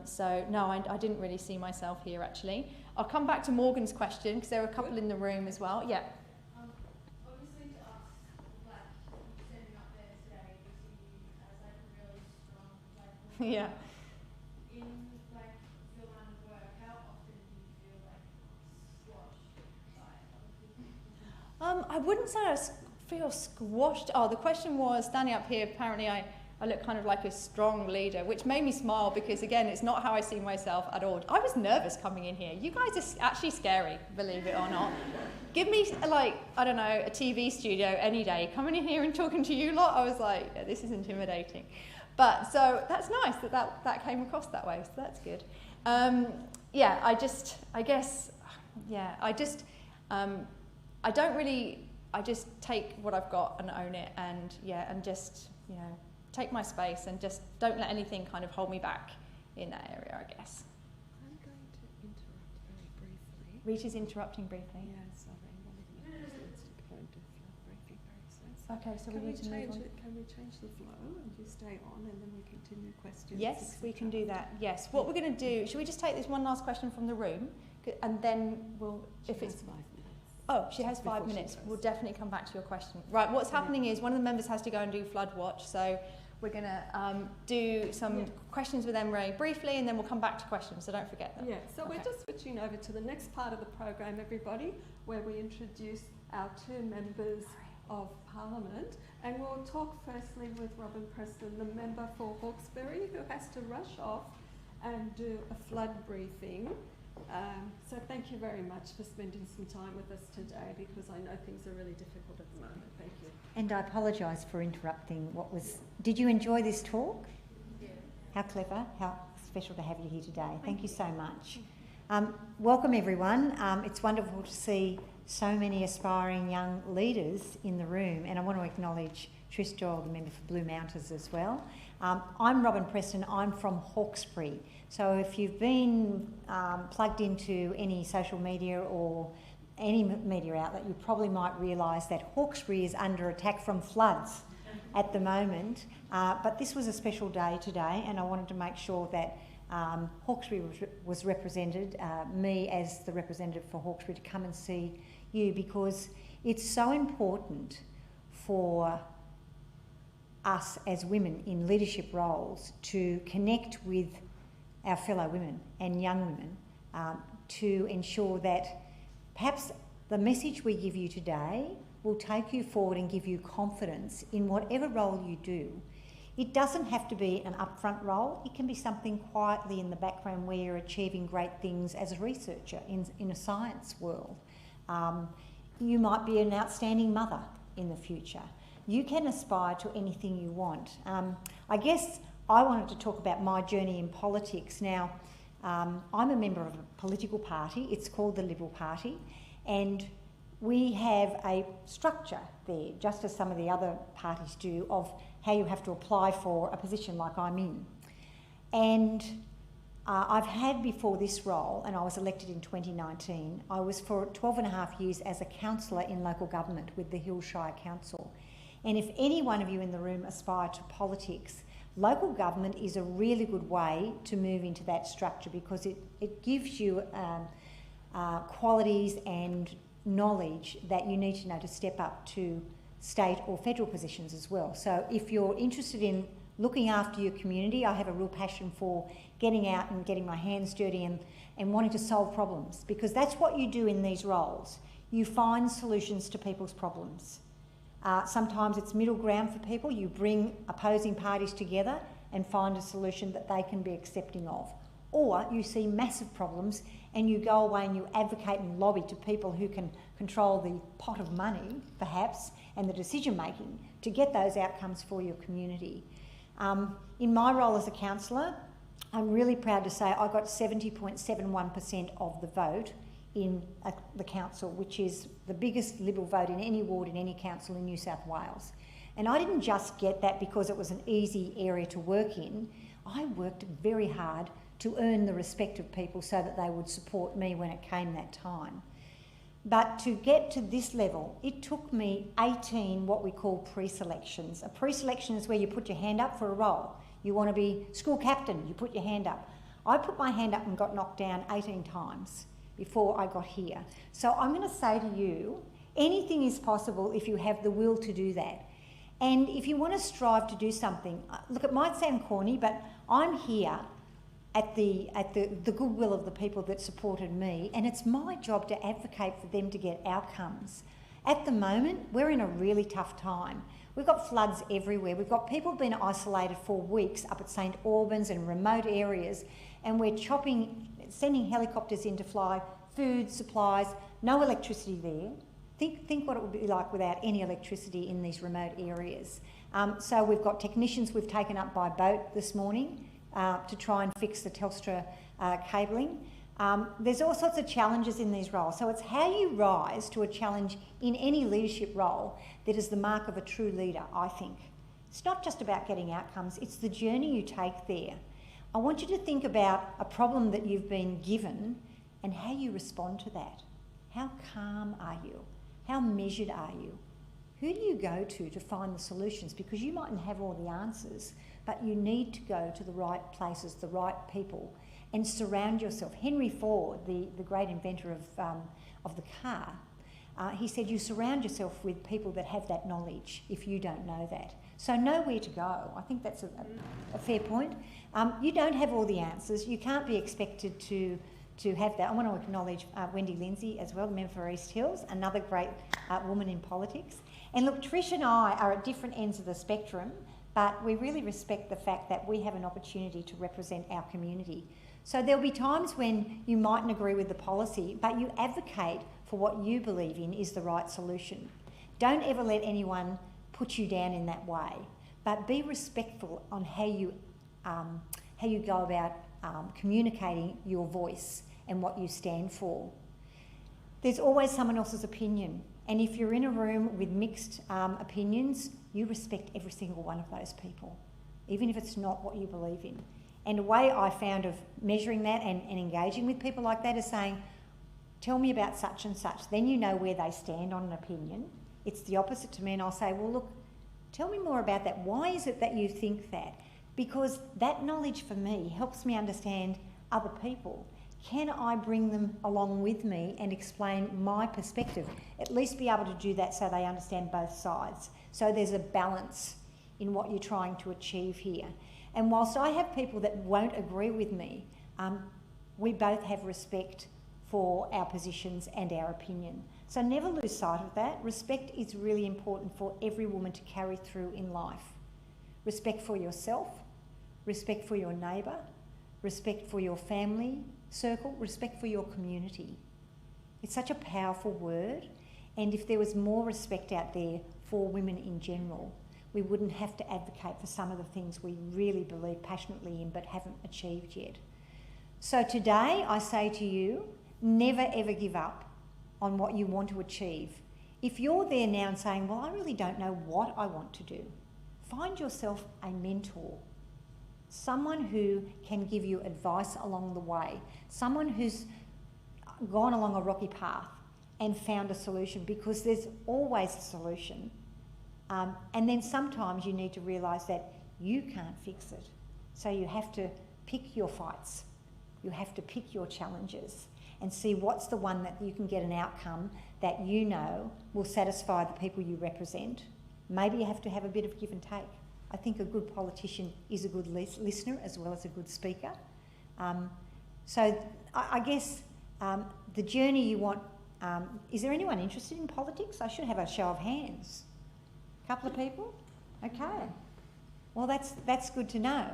So no, I didn't really see myself here actually. I'll come back to Morgan's question because there are a couple in the room as well. Yeah. Obviously to us, like, standing up there today, we see you as like a really strong, like, Yeah. in like your line of work, how often do you feel like squashed by other people? I wouldn't say I feel squashed. Oh, the question was, standing up here, apparently I look kind of like a strong leader, which made me smile because, again, it's not how I see myself at all. I was nervous coming in here. You guys are actually scary, believe it or not. Give me, like, I don't know, a TV studio any day. Coming in here and talking to you lot, I was like, yeah, this is intimidating. But, so that's nice that came across that way, so that's good. I just take what I've got and own it, and just, you know, take my space and just don't let anything kind of hold me back in that area, I guess. I'm going to interrupt very briefly. Rita's interrupting briefly. Yeah, sorry. One of my husbands to go and do flow briefing very soon. So Okay, so we need to move on. Can we change the flow and you stay on and then we continue questions? Yes, we can do that. Yes. What we're going to do, should we just take this one last question from the room? And then we'll, if it's... 5 minutes. Oh, she has 5 minutes. We'll definitely come back to your question. Right, what's happening is one of the members has to go and do flood watch, so we're going to do some questions with them very briefly, and then we'll come back to questions, so don't forget them. Yeah, so we're just switching over to the next part of the program, everybody, where we introduce our 2 members of Parliament, and we'll talk firstly with Robin Preston, the member for Hawkesbury, who has to rush off and do a flood briefing. So thank you very much for spending some time with us today, because I know things are really difficult at the moment. Thank you. And I apologise for interrupting Did you enjoy this talk? Yeah. How clever, how special to have you here today. Thank you so much. Welcome everyone. It's wonderful to see so many aspiring young leaders in the room, and I want to acknowledge Trish Doyle, the member for Blue Mountains as well. I'm Robin Preston, I'm from Hawkesbury. So if you've been plugged into any social media or any media outlet, you probably might realise that Hawkesbury is under attack from floods at the moment. But this was a special day today, and I wanted to make sure that Hawkesbury was represented, me as the representative for Hawkesbury, to come and see you, because it's so important for us as women in leadership roles to connect with our fellow women and young women to ensure that perhaps the message we give you today will take you forward and give you confidence in whatever role you do. It doesn't have to be an upfront role. It can be something quietly in the background where you're achieving great things as a researcher in a science world. You might be an outstanding mother in the future. You can aspire to anything you want. I guess I wanted to talk about my journey in politics. Now, I'm a member of a political party. It's called the Liberal Party, and we have a structure there, just as some of the other parties do, of how you have to apply for a position like I'm in. And I've had before this role, and I was elected in 2019, I was for 12 and a half years as a counsellor in local government with the Hillshire Council. And if any one of you in the room aspire to politics, local government is a really good way to move into that structure, because it gives you qualities and knowledge that you need to know to step up to state or federal positions as well. So if you're interested in looking after your community, I have a real passion for getting out and getting my hands dirty and wanting to solve problems, because that's what you do in these roles. You find solutions to people's problems. Sometimes it's middle ground for people. You bring opposing parties together and find a solution that they can be accepting of. Or you see massive problems and you go away and you advocate and lobby to people who can control the pot of money, perhaps, and the decision making to get those outcomes for your community. In my role as a counsellor, I'm really proud to say I got 70.71% of the vote in the council, which is the biggest Liberal vote in any ward in any council in New South Wales. And I didn't just get that because it was an easy area to work in. I worked very hard to earn the respect of people so that they would support me when it came that time. But to get to this level, it took me 18 what we call pre-selections. A pre-selection is where you put your hand up for a role. You want to be school captain, you put your hand up. I put my hand up and got knocked down 18 times before I got here. So I'm going to say to you, anything is possible if you have the will to do that. And if you want to strive to do something, look, it might sound corny, but I'm here at the goodwill of the people that supported me, and it's my job to advocate for them to get outcomes. At the moment, we're in a really tough time. We've got floods everywhere. We've got people being isolated for weeks up at St Albans and remote areas, and we're sending helicopters in to fly food, supplies, no electricity there. Think what it would be like without any electricity in these remote areas. So we've got technicians we've taken up by boat this morning to try and fix the Telstra cabling. There's all sorts of challenges in these roles. So it's how you rise to a challenge in any leadership role that is the mark of a true leader, I think. It's not just about getting outcomes, it's the journey you take there. I want you to think about a problem that you've been given and how you respond to that. How calm are you? How measured are you? Who do you go to find the solutions? Because you mightn't have all the answers, but you need to go to the right places, the right people, and surround yourself. Henry Ford, the great inventor of the car, he said you surround yourself with people that have that knowledge if you don't know that. So know where to go. I think that's a fair point. You don't have all the answers. You can't be expected to have that. I want to acknowledge Wendy Lindsay as well, the member for East Hills, another great woman in politics. And look, Trish and I are at different ends of the spectrum, but we really respect the fact that we have an opportunity to represent our community. So there'll be times when you mightn't agree with the policy, but you advocate for what you believe in is the right solution. Don't ever let anyone put you down in that way, but be respectful on how you go about communicating your voice and what you stand for. There's always someone else's opinion. And if you're in a room with mixed opinions, you respect every single one of those people, even if it's not what you believe in. And a way I found of measuring that and engaging with people like that is saying, tell me about such and such. Then you know where they stand on an opinion. It's the opposite to me, and I'll say, well, look, tell me more about that. Why is it that you think that? Because that knowledge for me helps me understand other people. Can I bring them along with me and explain my perspective? At least be able to do that so they understand both sides. So there's a balance in what you're trying to achieve here. And whilst I have people that won't agree with me, we both have respect for our positions and our opinion. So never lose sight of that. Respect is really important for every woman to carry through in life. Respect for yourself, respect for your neighbour, respect for your family circle, respect for your community. It's such a powerful word, and if there was more respect out there for women in general, we wouldn't have to advocate for some of the things we really believe passionately in but haven't achieved yet. So today I say to you, never ever give up on what you want to achieve. If you're there now and saying, well, I really don't know what I want to do, find yourself a mentor, someone who can give you advice along the way, someone who's gone along a rocky path and found a solution, because there's always a solution. And then sometimes you need to realise that you can't fix it. So you have to pick your fights. You have to pick your challenges and see what's the one that you can get an outcome that you know will satisfy the people you represent. Maybe you have to have a bit of give and take. I think a good politician is a good listener as well as a good speaker. So I guess the journey you want... is there anyone interested in politics? I should have a show of hands. A couple of people? Okay. Well, that's good to know.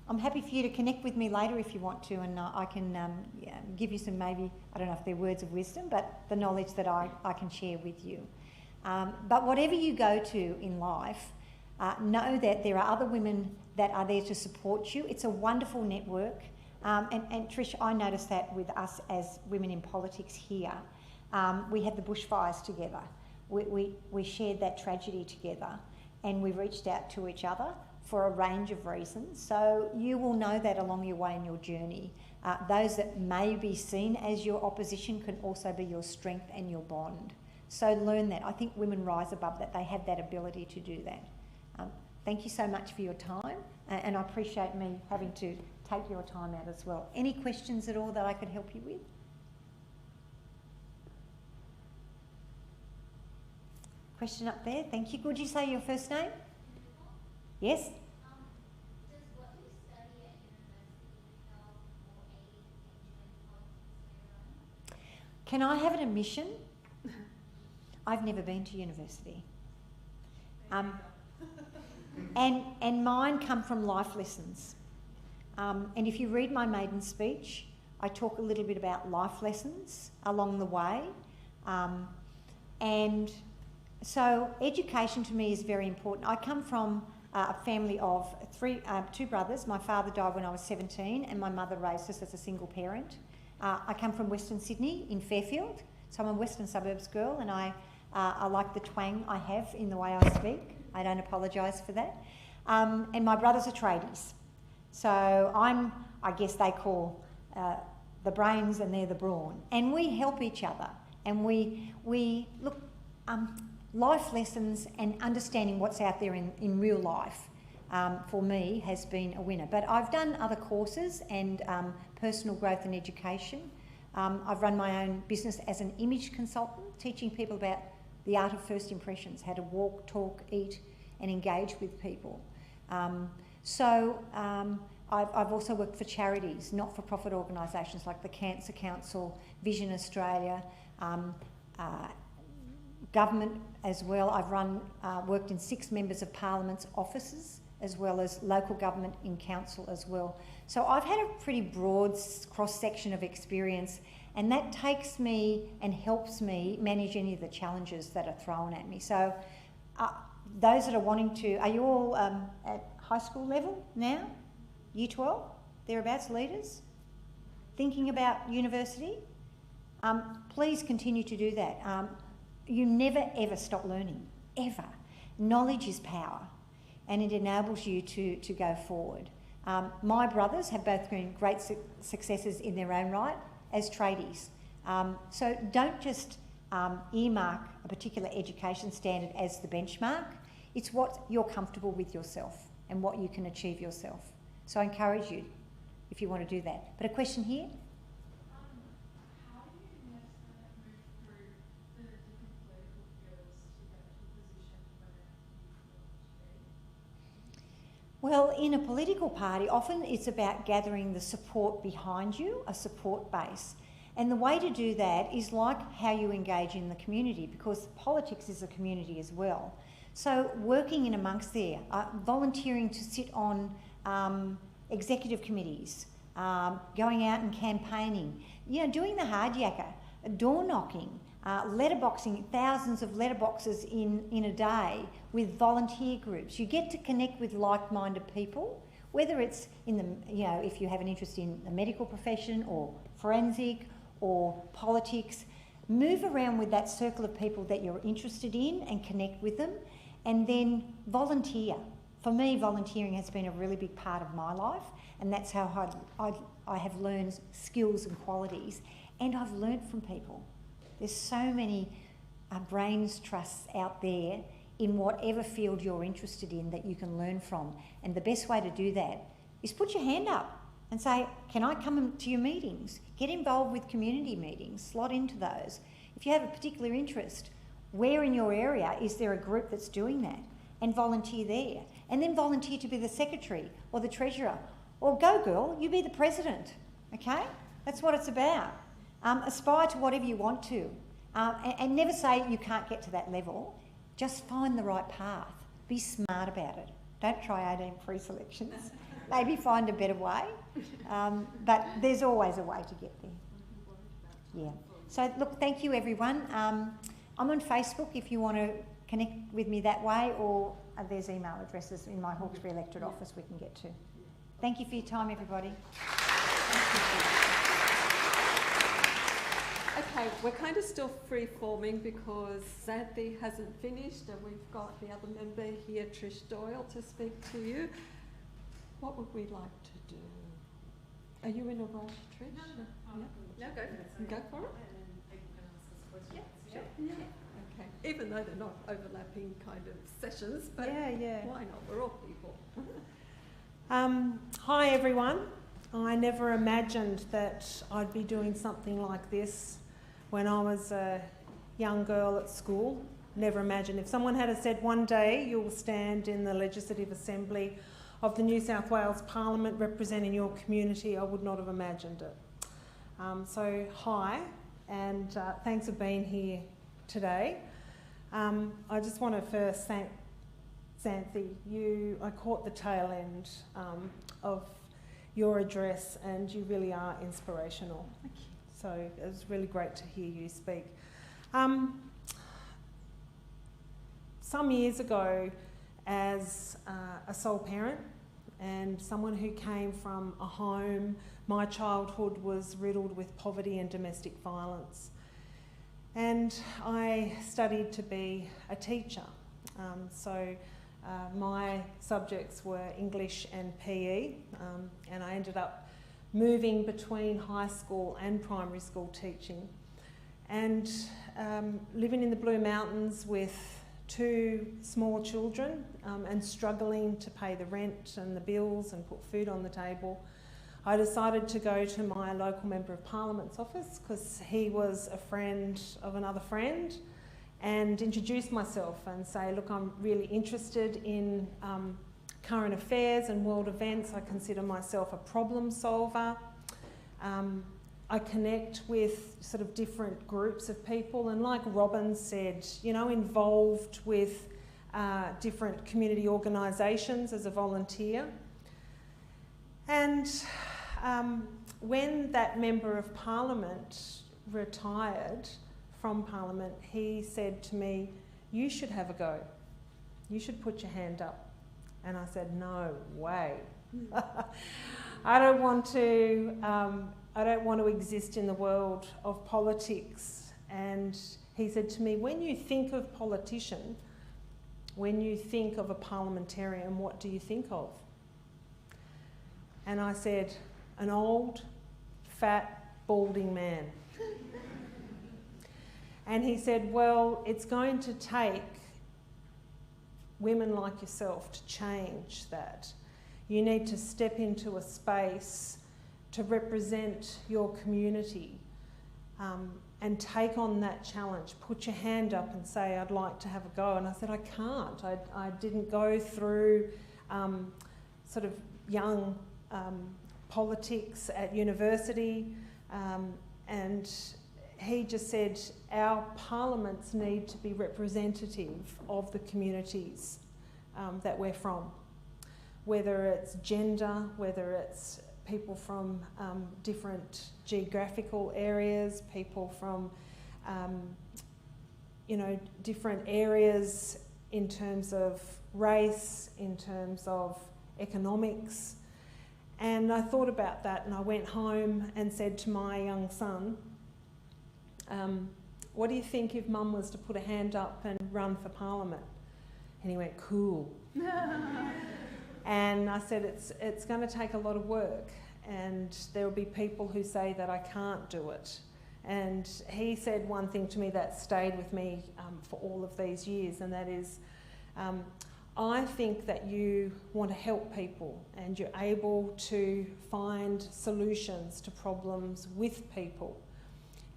I'm happy for you to connect with me later if you want to, and I can give you some, maybe, I don't know if they're words of wisdom, but the knowledge that I can share with you. But whatever you go to in life, know that there are other women that are there to support you. It's a wonderful network. And Trish, I noticed that with us as women in politics here. We had the bushfires together. We shared that tragedy together, and we reached out to each other for a range of reasons. So you will know that along your way in your journey. Those that may be seen as your opposition can also be your strength and your bond. So learn that. I think women rise above that. They have that ability to do that. Thank you so much for your time, and I appreciate me having to take your time out as well. Any questions at all that I could help you with? Question up there. Thank you. Could you say your first name? Yes? Does what you study at university help or aid in politics later on? Can I have an admission? I've never been to university. And mine come from life lessons. And if you read my maiden speech, I talk a little bit about life lessons along the way. And so education to me is very important. I come from a family of two brothers. My father died when I was 17 and my mother raised us as a single parent. I come from Western Sydney in Fairfield, so I'm a Western Suburbs girl, and I like the twang I have in the way I speak. I don't apologise for that. And my brothers are tradies. So I guess they call the brains and they're the brawn. And we help each other. And we look, life lessons and understanding what's out there in real life, for me, has been a winner. But I've done other courses and personal growth and education. I've run my own business as an image consultant, teaching people about the art of first impressions, how to walk, talk, eat, and engage with people. I've also worked for charities, not-for-profit organisations like the Cancer Council, Vision Australia, government as well. I've worked in 6 members of Parliament's offices, as well as local government in council as well. So I've had a pretty broad cross-section of experience, and that takes me and helps me manage any of the challenges that are thrown at me. So those that are wanting to, are you all at high school level now? Year 12, thereabouts, leaders? Thinking about university? Please continue to do that. you never ever stop learning, ever. Knowledge is power, and it enables you to go forward. My brothers have both been great successes in their own right as tradies. So don't just earmark a particular education standard as the benchmark. It's what you're comfortable with yourself and what you can achieve yourself. So I encourage you if you want to do that. But a question here? How do you necessarily move through the different political fields to get to a position where you want to be? Well, in a political party, often it's about gathering the support behind you, a support base. And the way to do that is like how you engage in the community, because politics is a community as well. So working in amongst there, volunteering to sit on executive committees, going out and campaigning, doing the hard yakka, door knocking, letterboxing, thousands of letterboxes in a day with volunteer groups. You get to connect with like-minded people, whether it's in the, if you have an interest in the medical profession or forensic or politics. Move around with that circle of people that you're interested in and connect with them, and then volunteer. For me, volunteering has been a really big part of my life, and that's how I have learned skills and qualities, and I've learnt from people. There's so many brains trusts out there in whatever field you're interested in that you can learn from, and the best way to do that is put your hand up and say, can I come to your meetings? Get involved with community meetings, slot into those. If you have a particular interest, where in your area is there a group that's doing that? And volunteer there. And then volunteer to be the secretary or the treasurer. Or go girl, you be the president, okay? That's what it's about. Aspire to whatever you want to. And never say you can't get to that level. Just find the right path. Be smart about it. Don't try 18 pre-selections. Maybe find a better way, but there's always a way to get there. Yeah. So look, thank you everyone. I'm on Facebook if you want to connect with me that way, or there's email addresses in my Hawkesbury electorate office we can get to. Thank you for your time, everybody. Okay, we're kind of still free-forming because Xanthi hasn't finished and we've got the other member here, Trish Doyle, to speak to you. What would we like to do? Are you in a rush, Trish? No, go for it. Go for it? Yeah, sure. Yeah. Okay. Even though they're not overlapping kind of sessions, but yeah. why not? We're all people. Hi everyone. I never imagined that I'd be doing something like this when I was a young girl at school. Never imagined. If someone had said one day you'll stand in the Legislative Assembly of the New South Wales Parliament representing your community, I would not have imagined it. So hi, and thanks for being here today. I just want to first thank Xanthi. I caught the tail end of your address and you really are inspirational. Thank you. So it was really great to hear you speak. Some years ago, as a sole parent and someone who came from a home, my childhood was riddled with poverty and domestic violence. And I studied to be a teacher. My subjects were English and PE, and I ended up moving between high school and primary school teaching. And living in the Blue Mountains with 2 small children and struggling to pay the rent and the bills and put food on the table, I decided to go to my local Member of Parliament's office because he was a friend of another friend, and introduce myself and say, look, I'm really interested in current affairs and world events. I consider myself a problem solver. I connect with sort of different groups of people, and like Robin said, involved with different community organisations as a volunteer. And when that Member of Parliament retired from Parliament, he said to me, you should have a go. You should put your hand up. And I said, no way. I don't want to exist in the world of politics and He said to me, when you think of politician, when you think of a parliamentarian, what do you think of? And I said, an old, fat, balding man. And he said, well, it's going to take women like yourself to change that. You need to step into a space to represent your community and take on that challenge. Put your hand up and say, I'd like to have a go. And I said, I can't. I didn't go through sort of young politics at university. And he just said, our parliaments need to be representative of the communities that we're from. Whether it's gender, whether it's people from different geographical areas, people from, different areas in terms of race, in terms of economics. And I thought about that, and I went home and said to my young son, what do you think if Mum was to put a hand up and run for Parliament? And he went, cool. And I said, it's going to take a lot of work, and there will be people who say that I can't do it. And he said one thing to me that stayed with me for all of these years, and that is, I think that you want to help people and you're able to find solutions to problems with people,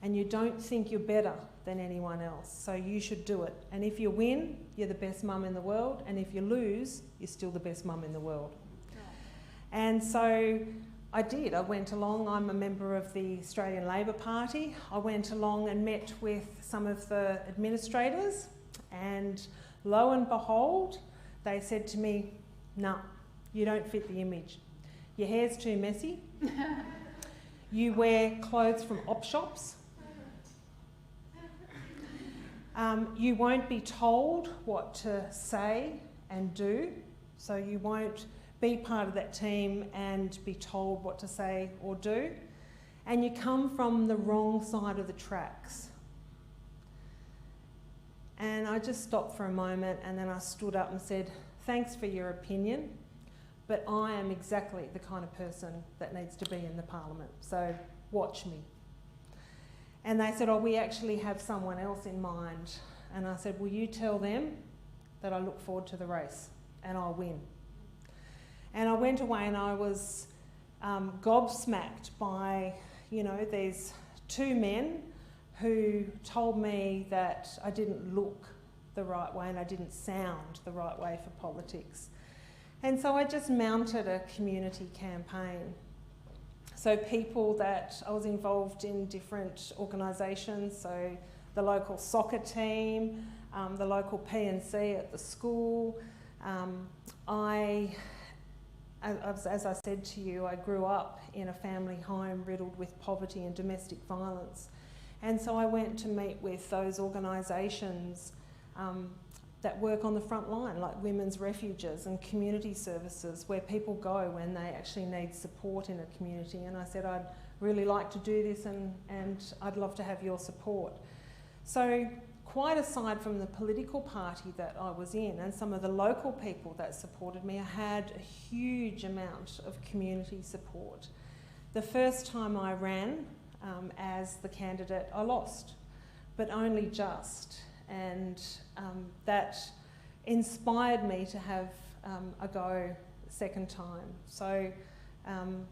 and you don't think you're better than anyone else, so you should do it. And if you win, you're the best mum in the world, and if you lose, you're still the best mum in the world. And so I did. I went along. I'm a member of the Australian Labor Party. I went along and met with some of the administrators, and lo and behold, they said to me, no, you don't fit the image. Your hair's too messy. You wear clothes from op shops. You won't be told what to say and do, so you won't be part of that team and be told what to say or do. And you come from the wrong side of the tracks. And I just stopped for a moment, and then I stood up and said, thanks for your opinion, but I am exactly the kind of person that needs to be in the Parliament, so watch me. And they said, oh, we actually have someone else in mind. And I said, will you tell them that I look forward to the race and I'll win? And I went away and I was gobsmacked by, these two men who told me that I didn't look the right way and I didn't sound the right way for politics. And so I just mounted a community campaign. So people that I was involved in different organisations, so the local soccer team, the local P&C at the school. As I said to you, I grew up in a family home riddled with poverty and domestic violence. And so I went to meet with those organisations that work on the front line, like women's refuges and community services, where people go when they actually need support in a community. And I said, I'd really like to do this and I'd love to have your support. So quite aside from the political party that I was in and some of the local people that supported me, I had a huge amount of community support. The first time I ran as the candidate, I lost, but only just. And that inspired me to have a go second time. So in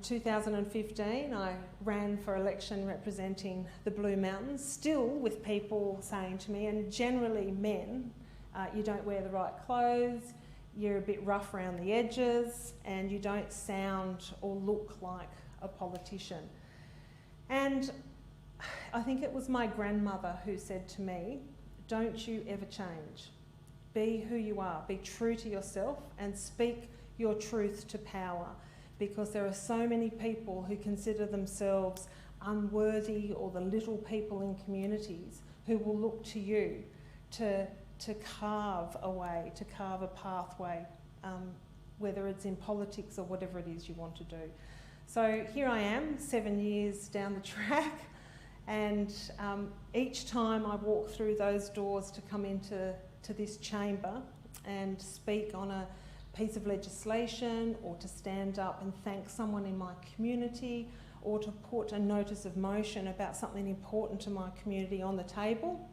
2015, I ran for election representing the Blue Mountains, still with people saying to me, and generally men, you don't wear the right clothes, you're a bit rough around the edges, and you don't sound or look like a politician. And I think it was my grandmother who said to me, don't you ever change. Be who you are, be true to yourself and speak your truth to power, because there are so many people who consider themselves unworthy or the little people in communities who will look to you to carve a way, to carve a pathway, whether it's in politics or whatever it is you want to do. So here I am, 7 years down the track, And each time I walk through those doors to come into this chamber and speak on a piece of legislation, or to stand up and thank someone in my community, or to put a notice of motion about something important to my community on the table,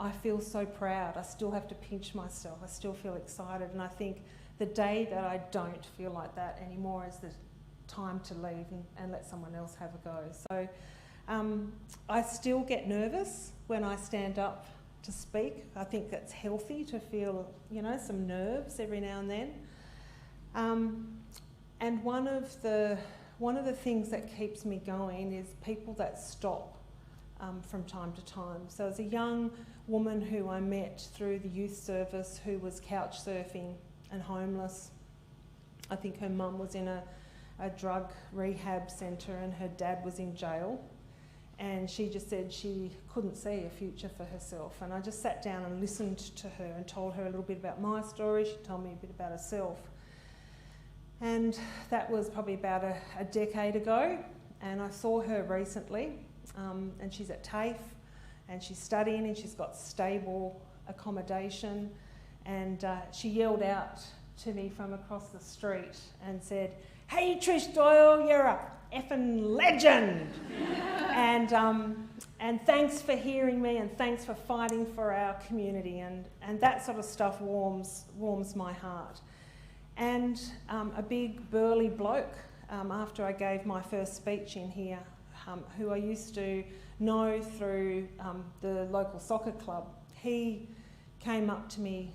I feel so proud. I still have to pinch myself. I still feel excited. And I think the day that I don't feel like that anymore is the time to leave and let someone else have a go. So I still get nervous when I stand up to speak. I think that's healthy to feel, you know, some nerves every now and then. And one of the things that keeps me going is people that stop from time to time. So as a young woman who I met through the youth service who was couch surfing and homeless, I think her mum was in a drug rehab centre and her dad was in jail, and she just said she couldn't see a future for herself. And I just sat down and listened to her and told her a little bit about my story. She told me a bit about herself. And that was probably about a decade ago, and I saw her recently, and she's at TAFE and she's studying and she's got stable accommodation, and she yelled out to me from across the street and said, "Hey Trish Doyle, you're a effing legend!" and thanks for hearing me, and thanks for fighting for our community, and that sort of stuff warms my heart. And a big burly bloke, after I gave my first speech in here, who I used to know through the local soccer club, he came up to me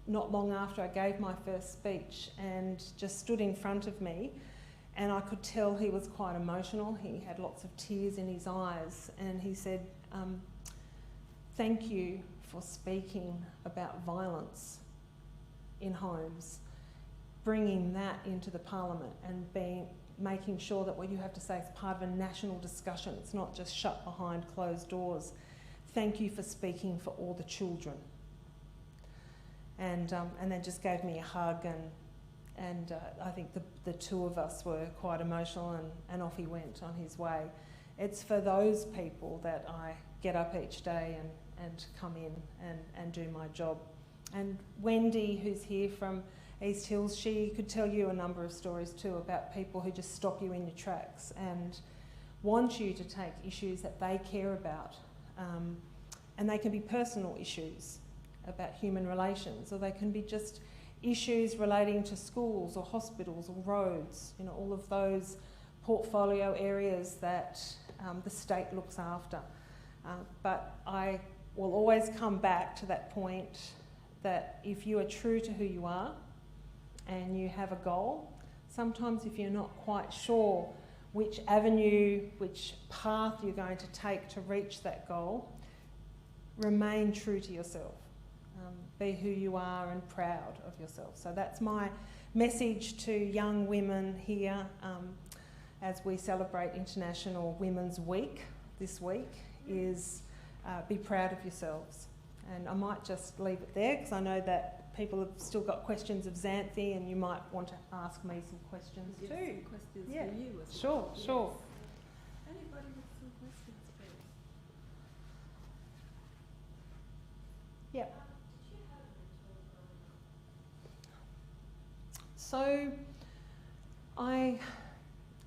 not long after I gave my first speech and just stood in front of me, and I could tell he was quite emotional. He had lots of tears in his eyes, and he said, "Thank you for speaking about violence in homes, bringing that into the parliament and making sure that what you have to say is part of a national discussion. It's not just shut behind closed doors. Thank you for speaking for all the children." And then just gave me a hug, and I think the two of us were quite emotional, and off he went on his way. It's for those people that I get up each day and come in and do my job. And Wendy, who's here from East Hills, she could tell you a number of stories too about people who just stop you in your tracks and want you to take issues that they care about. And they can be personal issues about human relations, or they can be just issues relating to schools or hospitals or roads, you know, all of those portfolio areas that the state looks after. But I will always come back to that point that if you are true to who you are and you have a goal, sometimes if you're not quite sure which avenue, which path you're going to take to reach that goal, remain true to yourself. Be who you are and proud of yourself. So that's my message to young women here as we celebrate International Women's Week this week, is be proud of yourselves. And I might just leave it there because I know that people have still got questions of Xanthi, and you might want to ask me some questions too. Some questions for you as Sure, well. sure. Anybody with some questions, please? Yeah. So I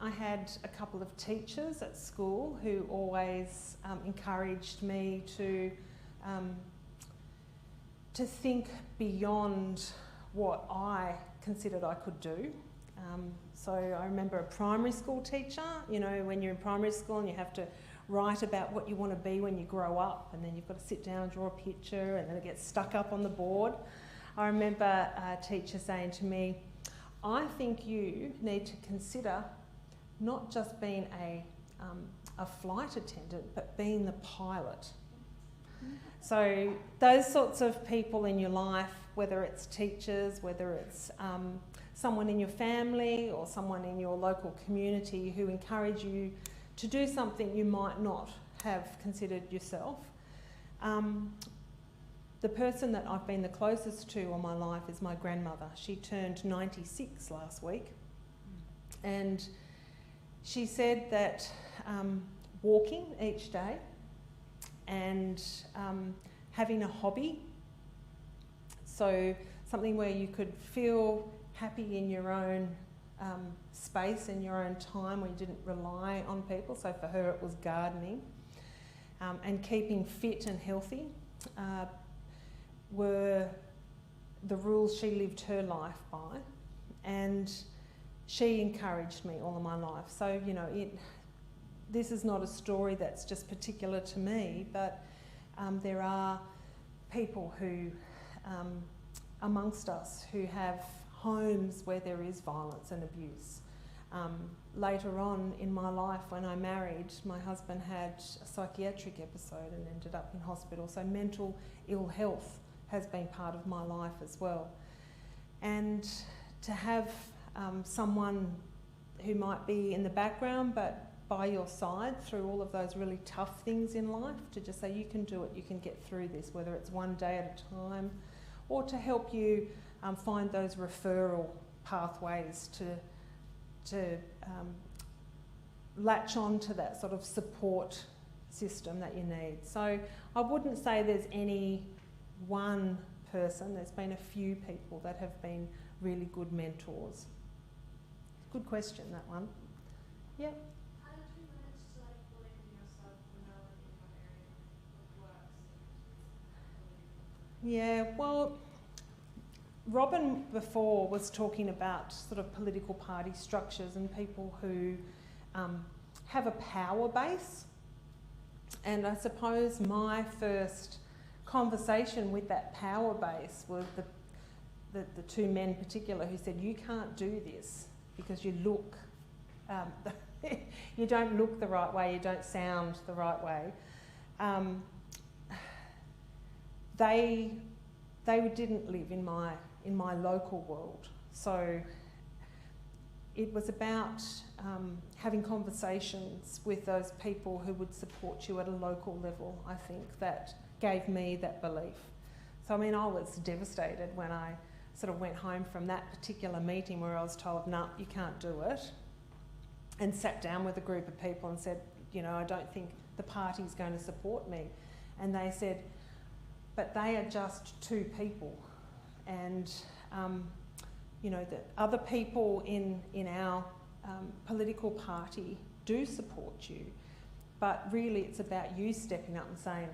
had a couple of teachers at school who always encouraged me to think beyond what I considered I could do. So I remember a primary school teacher, you know, when you're in primary school and you have to write about what you want to be when you grow up, and then you've got to sit down and draw a picture, and then it gets stuck up on the board. I remember a teacher saying to me, "I think you need to consider not just being a flight attendant, but being the pilot." So those sorts of people in your life, whether it's teachers, whether it's someone in your family or someone in your local community who encourage you to do something you might not have considered yourself. The person that I've been the closest to all my life is my grandmother. She turned 96 last week, and she said that walking each day and having a hobby, so something where you could feel happy in your own space, in your own time, where you didn't rely on people. So for her it was gardening, and keeping fit and healthy were the rules she lived her life by, and she encouraged me all of my life. So, you know, this is not a story that's just particular to me, but there are people who, amongst us, who have homes where there is violence and abuse. Later on in my life, when I married, my husband had a psychiatric episode and ended up in hospital. So mental ill health has been part of my life as well. And to have someone who might be in the background but by your side through all of those really tough things in life, to just say you can do it, you can get through this, whether it's one day at a time, or to help you find those referral pathways to latch on to that sort of support system that you need. So I wouldn't say there's any one person. There's been a few people that have been really good mentors. Good question, that one. Yeah. How did you manage to believe in yourself and know in what area of works? Yeah, well, Robin before was talking about sort of political party structures and people who have a power base. And I suppose my first conversation with that power base was the two men in particular who said, you can't do this because you look, you don't look the right way, you don't sound the right way. They didn't live in my local world. So it was about having conversations with those people who would support you at a local level, I think, that gave me that belief. So I mean, I was devastated when I sort of went home from that particular meeting where I was told, no, you can't do it, and sat down with a group of people and said, you know, I don't think the party's going to support me. And they said, but they are just two people, and you know, that other people in our political party do support you, but really it's about you stepping up and saying,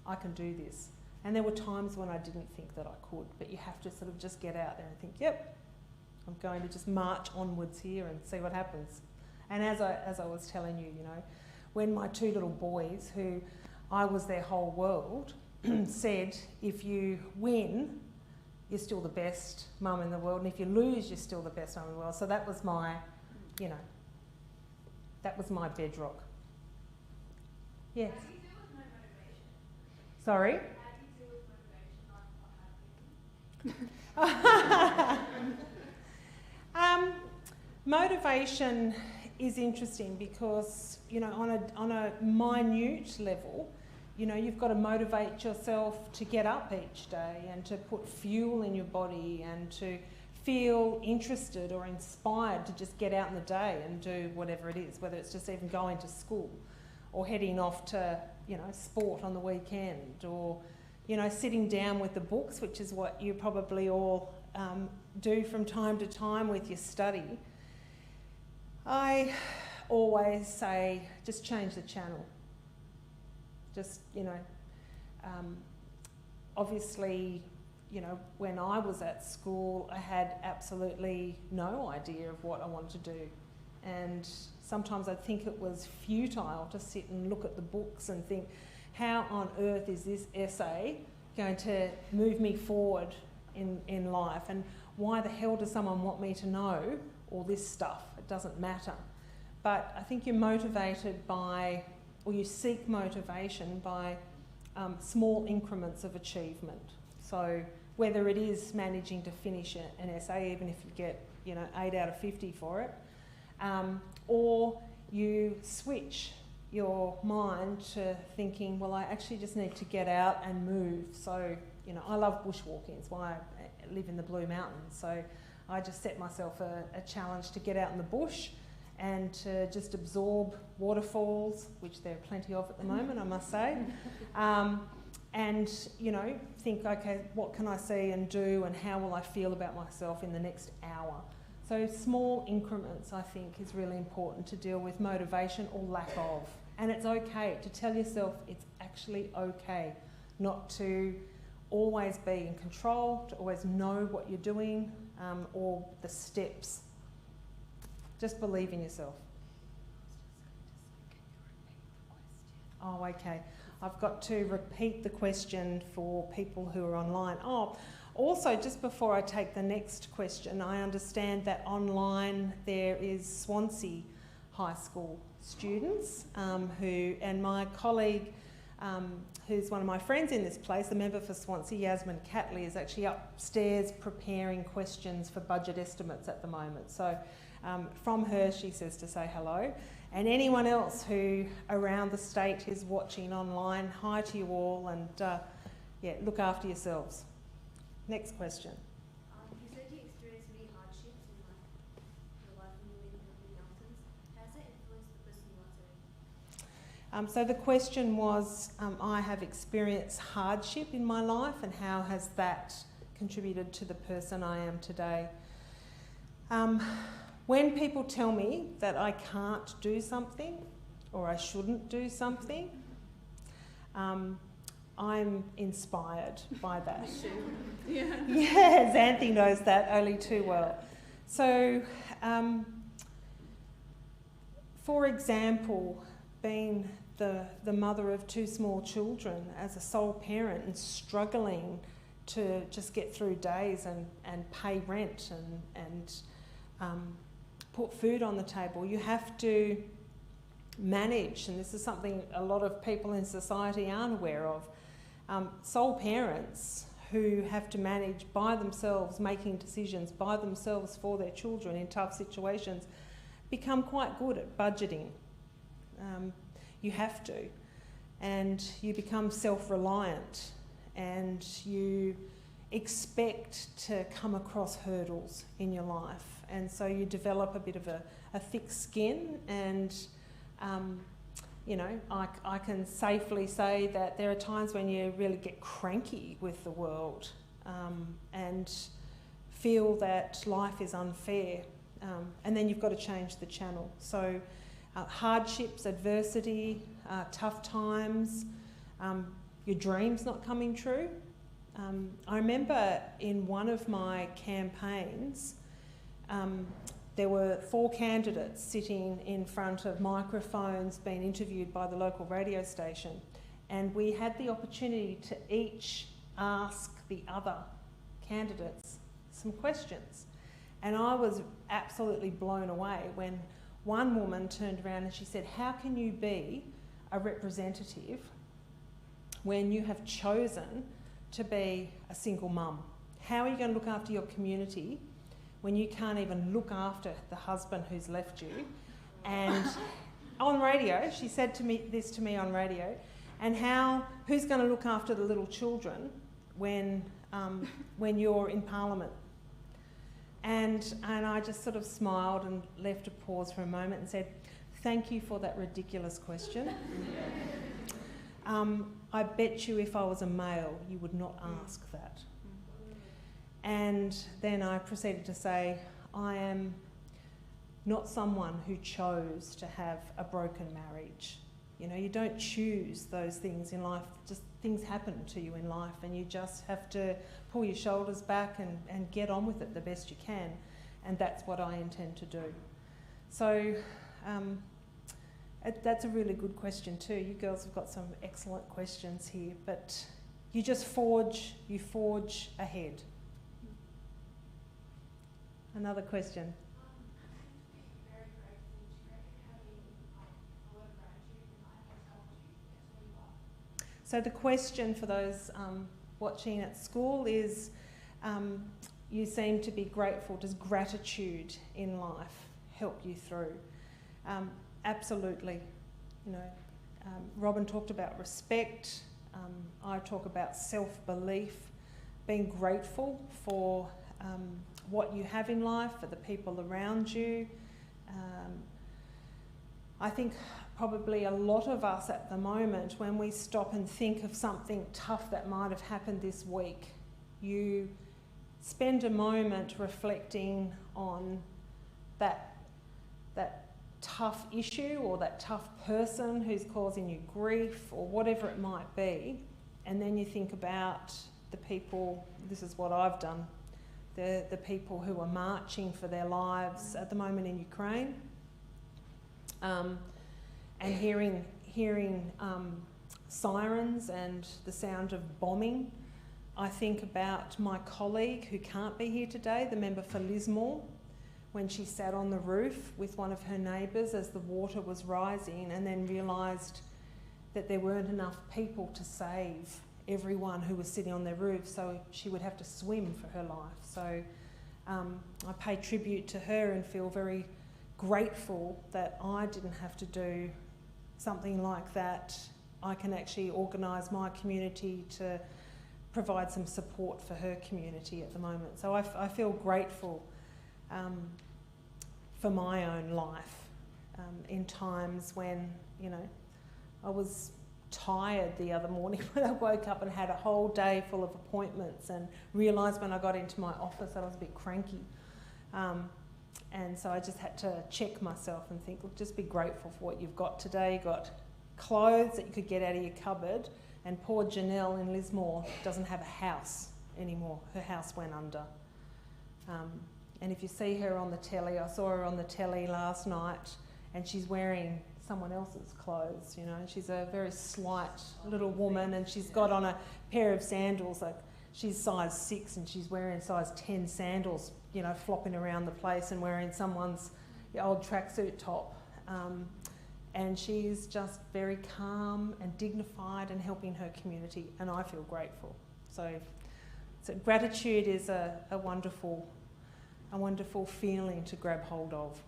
I can do this. And there were times when I didn't think that I could, but you have to sort of just get out there and think, yep, I'm going to just march onwards here and see what happens. And as I was telling you, you know, when my two little boys, who I was their whole world, said, if you win, you're still the best mum in the world, and if you lose, you're still the best mum in the world. So that was my, you know, that was my bedrock. Yes? How do you deal with no motivation? Sorry? How do you deal with motivation not happening? Motivation is interesting because, you know, on a minute level, you know, you've got to motivate yourself to get up each day and to put fuel in your body and to feel interested or inspired to just get out in the day and do whatever it is, whether it's just even going to school or heading off to, you know, sport on the weekend, or, you know, sitting down with the books, which is what you probably all do from time to time with your study. I always say, just change the channel. Just, you know, obviously, you know, when I was at school, I had absolutely no idea of what I wanted to do. And sometimes I think it was futile to sit and look at the books and think, how on earth is this essay going to move me forward in life? And why the hell does someone want me to know all this stuff? It doesn't matter. But I think you're motivated by, or you seek motivation by small increments of achievement. So whether it is managing to finish an essay, even if you get, you know, 8 out of 50 for it, or you switch your mind to thinking, well, I actually just need to get out and move. So, you know, I love bushwalking. It's why I live in the Blue Mountains. So I just set myself a challenge to get out in the bush and to just absorb waterfalls, which there are plenty of at the moment, I must say. And, you know, think, okay, what can I see and do, and how will I feel about myself in the next hour? So small increments, I think, is really important to deal with motivation or lack of. And it's okay to tell yourself it's actually okay not to always be in control, to always know what you're doing, or the steps. Just believe in yourself. Oh, okay. I've got to repeat the question for people who are online. Oh, also, just before I take the next question, I understand that online there is Swansea High School students and my colleague, who's one of my friends in this place, the member for Swansea, Yasmin Catley, is actually upstairs preparing questions for budget estimates at the moment. So from her, she says to say hello. And anyone else who around the state is watching online, hi to you all, and yeah, look after yourselves. Next question. You said you experienced many hardships in your life when you lived in the mountains. How has that influenced the person you are today? So the question was, I have experienced hardship in my life, and how has that contributed to the person I am today? When people tell me that I can't do something or I shouldn't do something, I'm inspired by that. Yeah. Yeah, Xanthi knows that only too well. So, for example, being the mother of 2 small children as a sole parent and struggling to just get through days and pay rent and put food on the table, you have to manage, and this is something a lot of people in society aren't aware of. Sole parents who have to manage by themselves, making decisions by themselves for their children in tough situations, become quite good at budgeting. You have to. And you become self-reliant, and you expect to come across hurdles in your life. And so you develop a bit of a thick skin, and you know, I can safely say that there are times when you really get cranky with the world and feel that life is unfair, and then you've got to change the channel. So hardships, adversity, tough times, your dreams not coming true. I remember in one of my campaigns, there were 4 candidates sitting in front of microphones being interviewed by the local radio station, and we had the opportunity to each ask the other candidates some questions. And I was absolutely blown away when one woman turned around and she said, "How can you be a representative when you have chosen to be a single mum? How are you going to look after your community when you can't even look after the husband who's left you?" And on radio, she said to me this to me on radio, and who's going to look after the little children when you're in Parliament? And I just sort of smiled and left a pause for a moment and said, "Thank you for that ridiculous question. I bet you if I was a male, you would not ask that." And then I proceeded to say, I am not someone who chose to have a broken marriage. You know, you don't choose those things in life. Just things happen to you in life, and you just have to pull your shoulders back and get on with it the best you can. And that's what I intend to do. So that's a really good question too. You girls have got some excellent questions here, but you just forge ahead. Another question. So the question for those watching at school is, you seem to be grateful. Does gratitude in life help you through? Absolutely. You know, Robin talked about respect. I talk about self-belief, being grateful for what you have in life, for the people around you, I think probably a lot of us at the moment, when we stop and think of something tough that might have happened this week, you spend a moment reflecting on that tough issue or that tough person who's causing you grief or whatever it might be, and then you think about the people, this is what I've done, the people who are marching for their lives at the moment in Ukraine, and hearing sirens and the sound of bombing. I think about my colleague who can't be here today, the member for Lismore, when she sat on the roof with one of her neighbours as the water was rising, and then realised that there weren't enough people to save everyone who was sitting on their roof, so she would have to swim for her life. So I pay tribute to her and feel very grateful that I didn't have to do something like that. I can actually organise my community to provide some support for her community at the moment. So I feel grateful for my own life in times when, you know, I was tired the other morning when I woke up and had a whole day full of appointments, and realised when I got into my office that I was a bit cranky. And so I just had to check myself and think, look, just be grateful for what you've got today. You've got clothes that you could get out of your cupboard, and poor Janelle in Lismore doesn't have a house anymore. Her house went under. And if you see her on the telly, I saw her on the telly last night, and she's wearing someone else's clothes, you know. She's a very slight little woman, and she's got on a pair of sandals, like she's size 6 and she's wearing size 10 sandals, you know, flopping around the place, and wearing someone's old tracksuit top. And she's just very calm and dignified and helping her community, and I feel grateful. So gratitude is a wonderful feeling to grab hold of.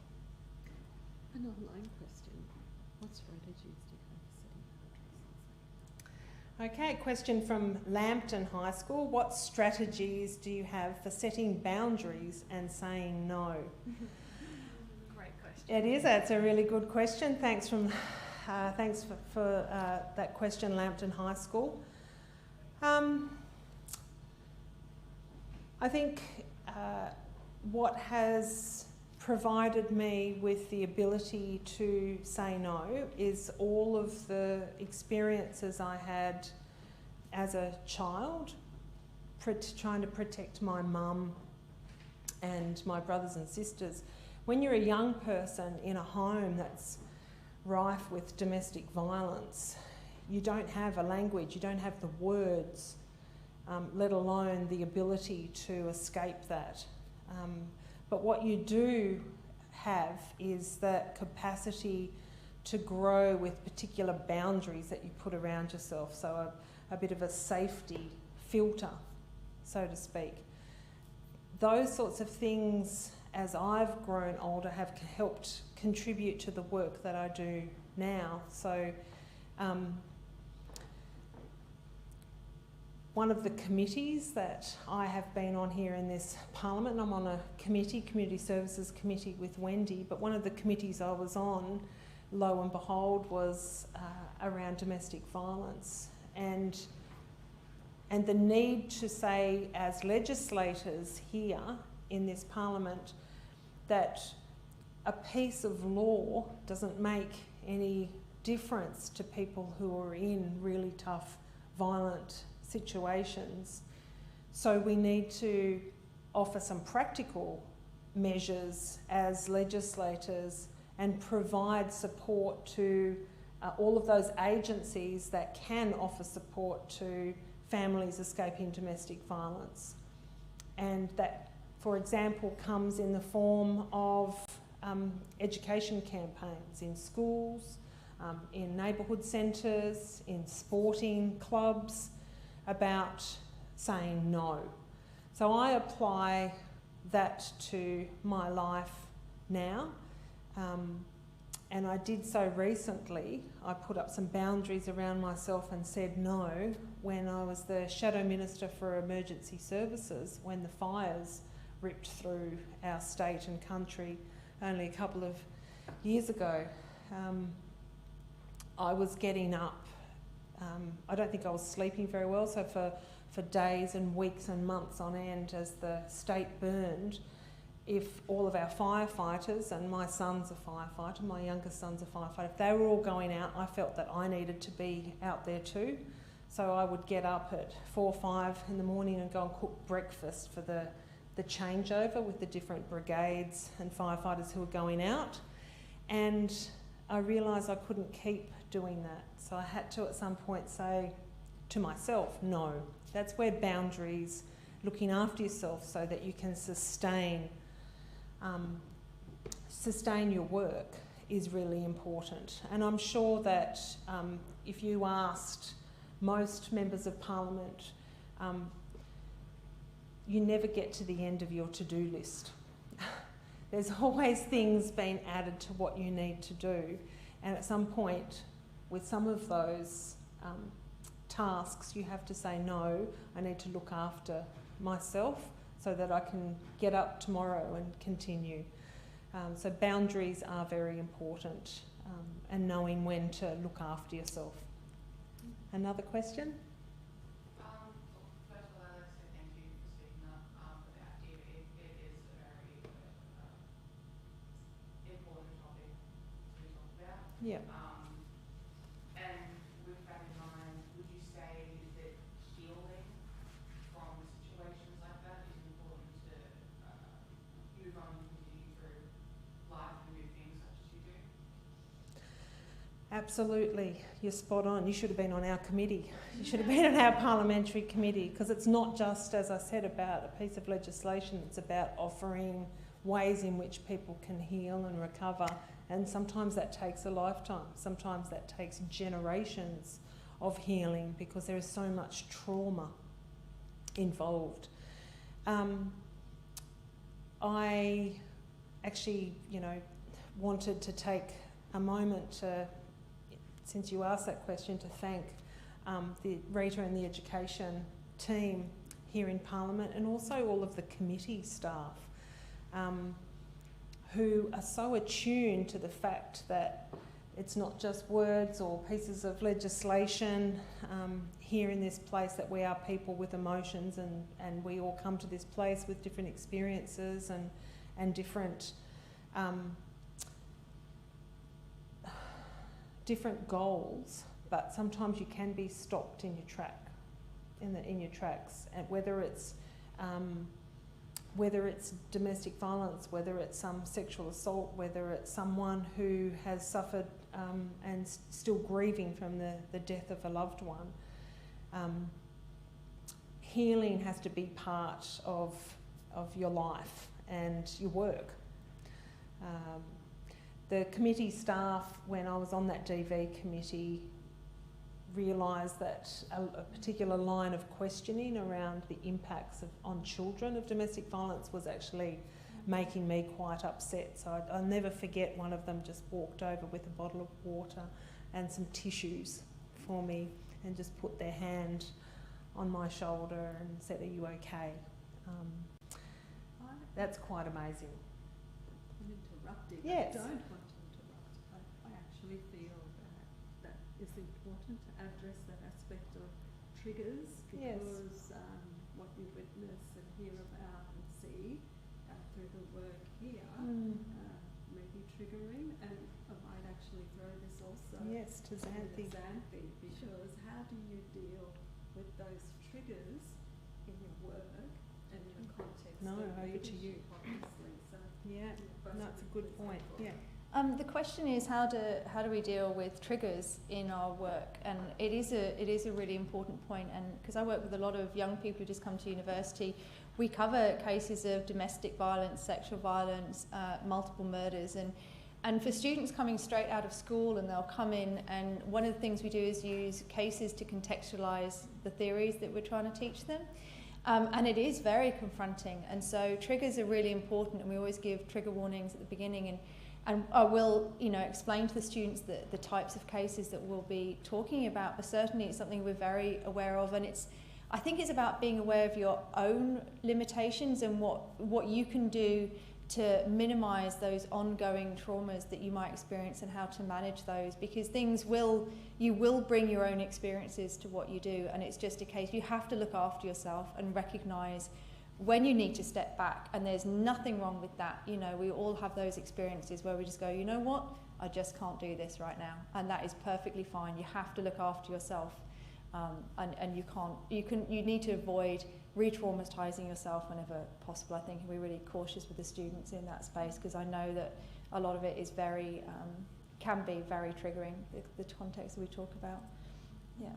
An online question. What strategies do you have for setting boundaries? Okay, question from Lambton High School. What strategies do you have for setting boundaries and saying no? Great question. It is. That's a really good question. Thanks for that question, Lambton High School. I think what has provided me with the ability to say no is all of the experiences I had as a child, trying to protect my mum and my brothers and sisters. When you're a young person in a home that's rife with domestic violence, you don't have a language, you don't have the words, let alone the ability to escape that. But what you do have is that capacity to grow with particular boundaries that you put around yourself, so a bit of a safety filter, so to speak. Those sorts of things, as I've grown older, have helped contribute to the work that I do now. So one of the committees that I have been on here in this Parliament, and I'm on a committee, Community Services Committee with Wendy, but one of the committees I was on, lo and behold, was around domestic violence. And the need to say, as legislators here in this Parliament, that a piece of law doesn't make any difference to people who are in really tough, violent situations. So we need to offer some practical measures as legislators and provide support to all of those agencies that can offer support to families escaping domestic violence. And that, for example, comes in the form of education campaigns in schools, in neighbourhood centres, in sporting clubs, about saying no. So I apply that to my life now, and I did so recently. I put up some boundaries around myself and said no when I was the Shadow Minister for Emergency Services, when the fires ripped through our state and country only a couple of years ago. I was getting up. I don't think I was sleeping very well, so for days and weeks and months on end as the state burned, if all of our firefighters, and my son's a firefighter, my youngest son's a firefighter, if they were all going out, I felt that I needed to be out there too. So I would get up at 4 or 5 in the morning and go and cook breakfast for the changeover with the different brigades and firefighters who were going out. And I realised I couldn't keep doing that. So I had to at some point say to myself, no. That's where boundaries, looking after yourself so that you can sustain your work is really important. And I'm sure that if you asked most members of Parliament, you never get to the end of your to-do list. There's always things being added to what you need to do. And at some point, with some of those tasks, you have to say, no, I need to look after myself so that I can get up tomorrow and continue. So boundaries are very important, and knowing when to look after yourself. Another question? First of all, I'd like to say thank you for speaking up about it. It is a very important topic to talk about. Yeah. And with that in mind, would you say that healing from situations like that is important to move on and continue through life and do things such as you do? Absolutely, you're spot on. You should have been on our committee. You should have been on our parliamentary committee, because it's not just, as I said, about a piece of legislation. It's about offering ways in which people can heal and recover. And sometimes that takes a lifetime. Sometimes that takes generations of healing, because there is so much trauma involved. I actually, wanted to take a moment to, since you asked that question, to thank the Rita and the education team here in Parliament, and also all of the committee staff who are so attuned to the fact that it's not just words or pieces of legislation here in this place, that we are people with emotions, and we all come to this place with different experiences and different goals, but sometimes you can be stopped in your tracks, and whether it's domestic violence, whether it's sexual assault, whether it's someone who has suffered and still grieving from the death of a loved one. Healing has to be part of your life and your work. The committee staff, when I was on that DV committee, realised that a particular line of questioning around the impacts on children of domestic violence was actually making me quite upset. So I'll never forget, one of them just walked over with a bottle of water and some tissues for me and just put their hand on my shoulder and said, "Are you okay?" That's quite amazing. I'm interrupting. Yes. I don't want to interrupt. I actually feel that it's important to address that aspect of triggers, because what we witness and hear about and see through the work here may be triggering. And I might actually throw this also to Xanthi. Because how do you deal with those triggers in your work and in the context of over to you. obviously. So That's a good point. Yeah. The question is, how do we deal with triggers in our work? And it is a really important point. And because I work with a lot of young people who just come to university, we cover cases of domestic violence, sexual violence, multiple murders, and for students coming straight out of school, and they'll come in, and one of the things we do is use cases to contextualise the theories that we're trying to teach them. And it is very confronting, and so triggers are really important, and we always give trigger warnings at the beginning, and I will, explain to the students the types of cases that we'll be talking about, but certainly it's something we're very aware of, and I think it's about being aware of your own limitations and what you can do to minimise those ongoing traumas that you might experience and how to manage those, because you will bring your own experiences to what you do, and it's just a case you have to look after yourself and recognise when you need to step back, and there's nothing wrong with that. You know, we all have those experiences where we just go, you know what, I just can't do this right now, and that is perfectly fine. You have to look after yourself, and you need to avoid re-traumatising yourself whenever possible. I think we're really cautious with the students in that space, because I know that a lot of it is very can be very triggering, the context that we talk about. Yeah.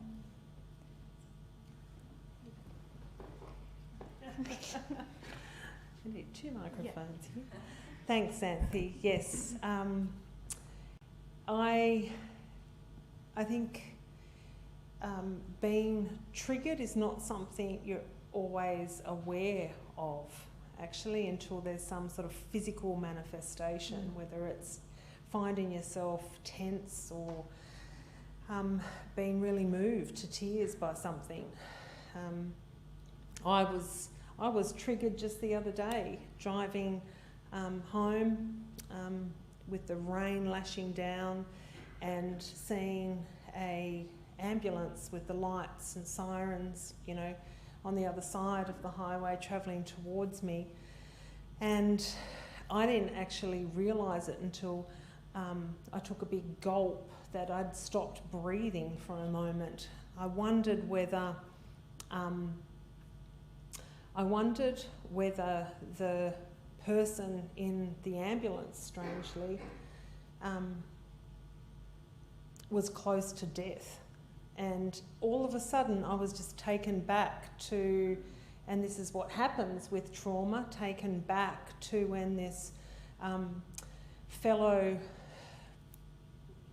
I need 2 microphones here. Thanks, Anthony. Yes, I think being triggered is not something you're always aware of, actually, until there's some sort of physical manifestation, whether it's finding yourself tense or being really moved to tears by something. I was triggered just the other day, driving home with the rain lashing down and seeing a ambulance with the lights and sirens, you know, on the other side of the highway travelling towards me. And I didn't actually realise it until I took a big gulp that I'd stopped breathing for a moment. I wondered whether the person in the ambulance, strangely, was close to death. And all of a sudden I was just taken back to, and this is what happens with trauma, taken back to when this fellow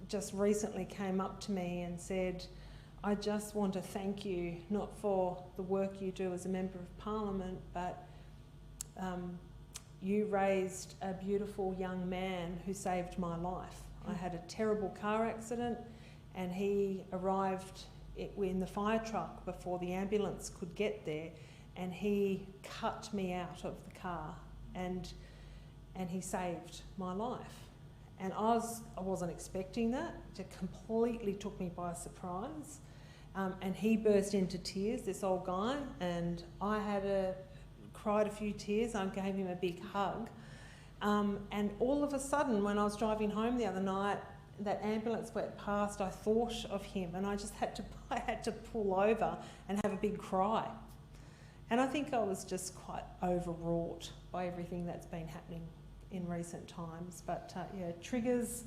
just recently came up to me and said, I just want to thank you, not for the work you do as a Member of Parliament, but you raised a beautiful young man who saved my life. I had a terrible car accident, and he arrived in the fire truck before the ambulance could get there, and he cut me out of the car, and he saved my life. And I wasn't expecting that. It completely took me by surprise. And he burst into tears, this old guy, and I cried a few tears. I gave him a big hug. And all of a sudden, when I was driving home the other night, that ambulance went past, I thought of him, and I had to pull over and have a big cry. And I think I was just quite overwrought by everything that's been happening in recent times. But yeah, triggers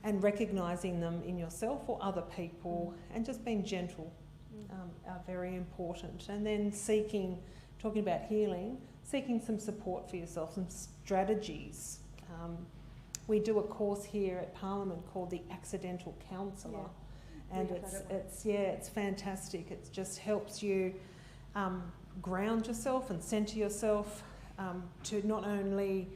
and recognising them in yourself or other people, and just being gentle are very important. And then talking about healing, seeking some support for yourself, some strategies. We do a course here at Parliament called the Accidental Counsellor, and it's fantastic. It just helps you ground yourself and centre yourself to not only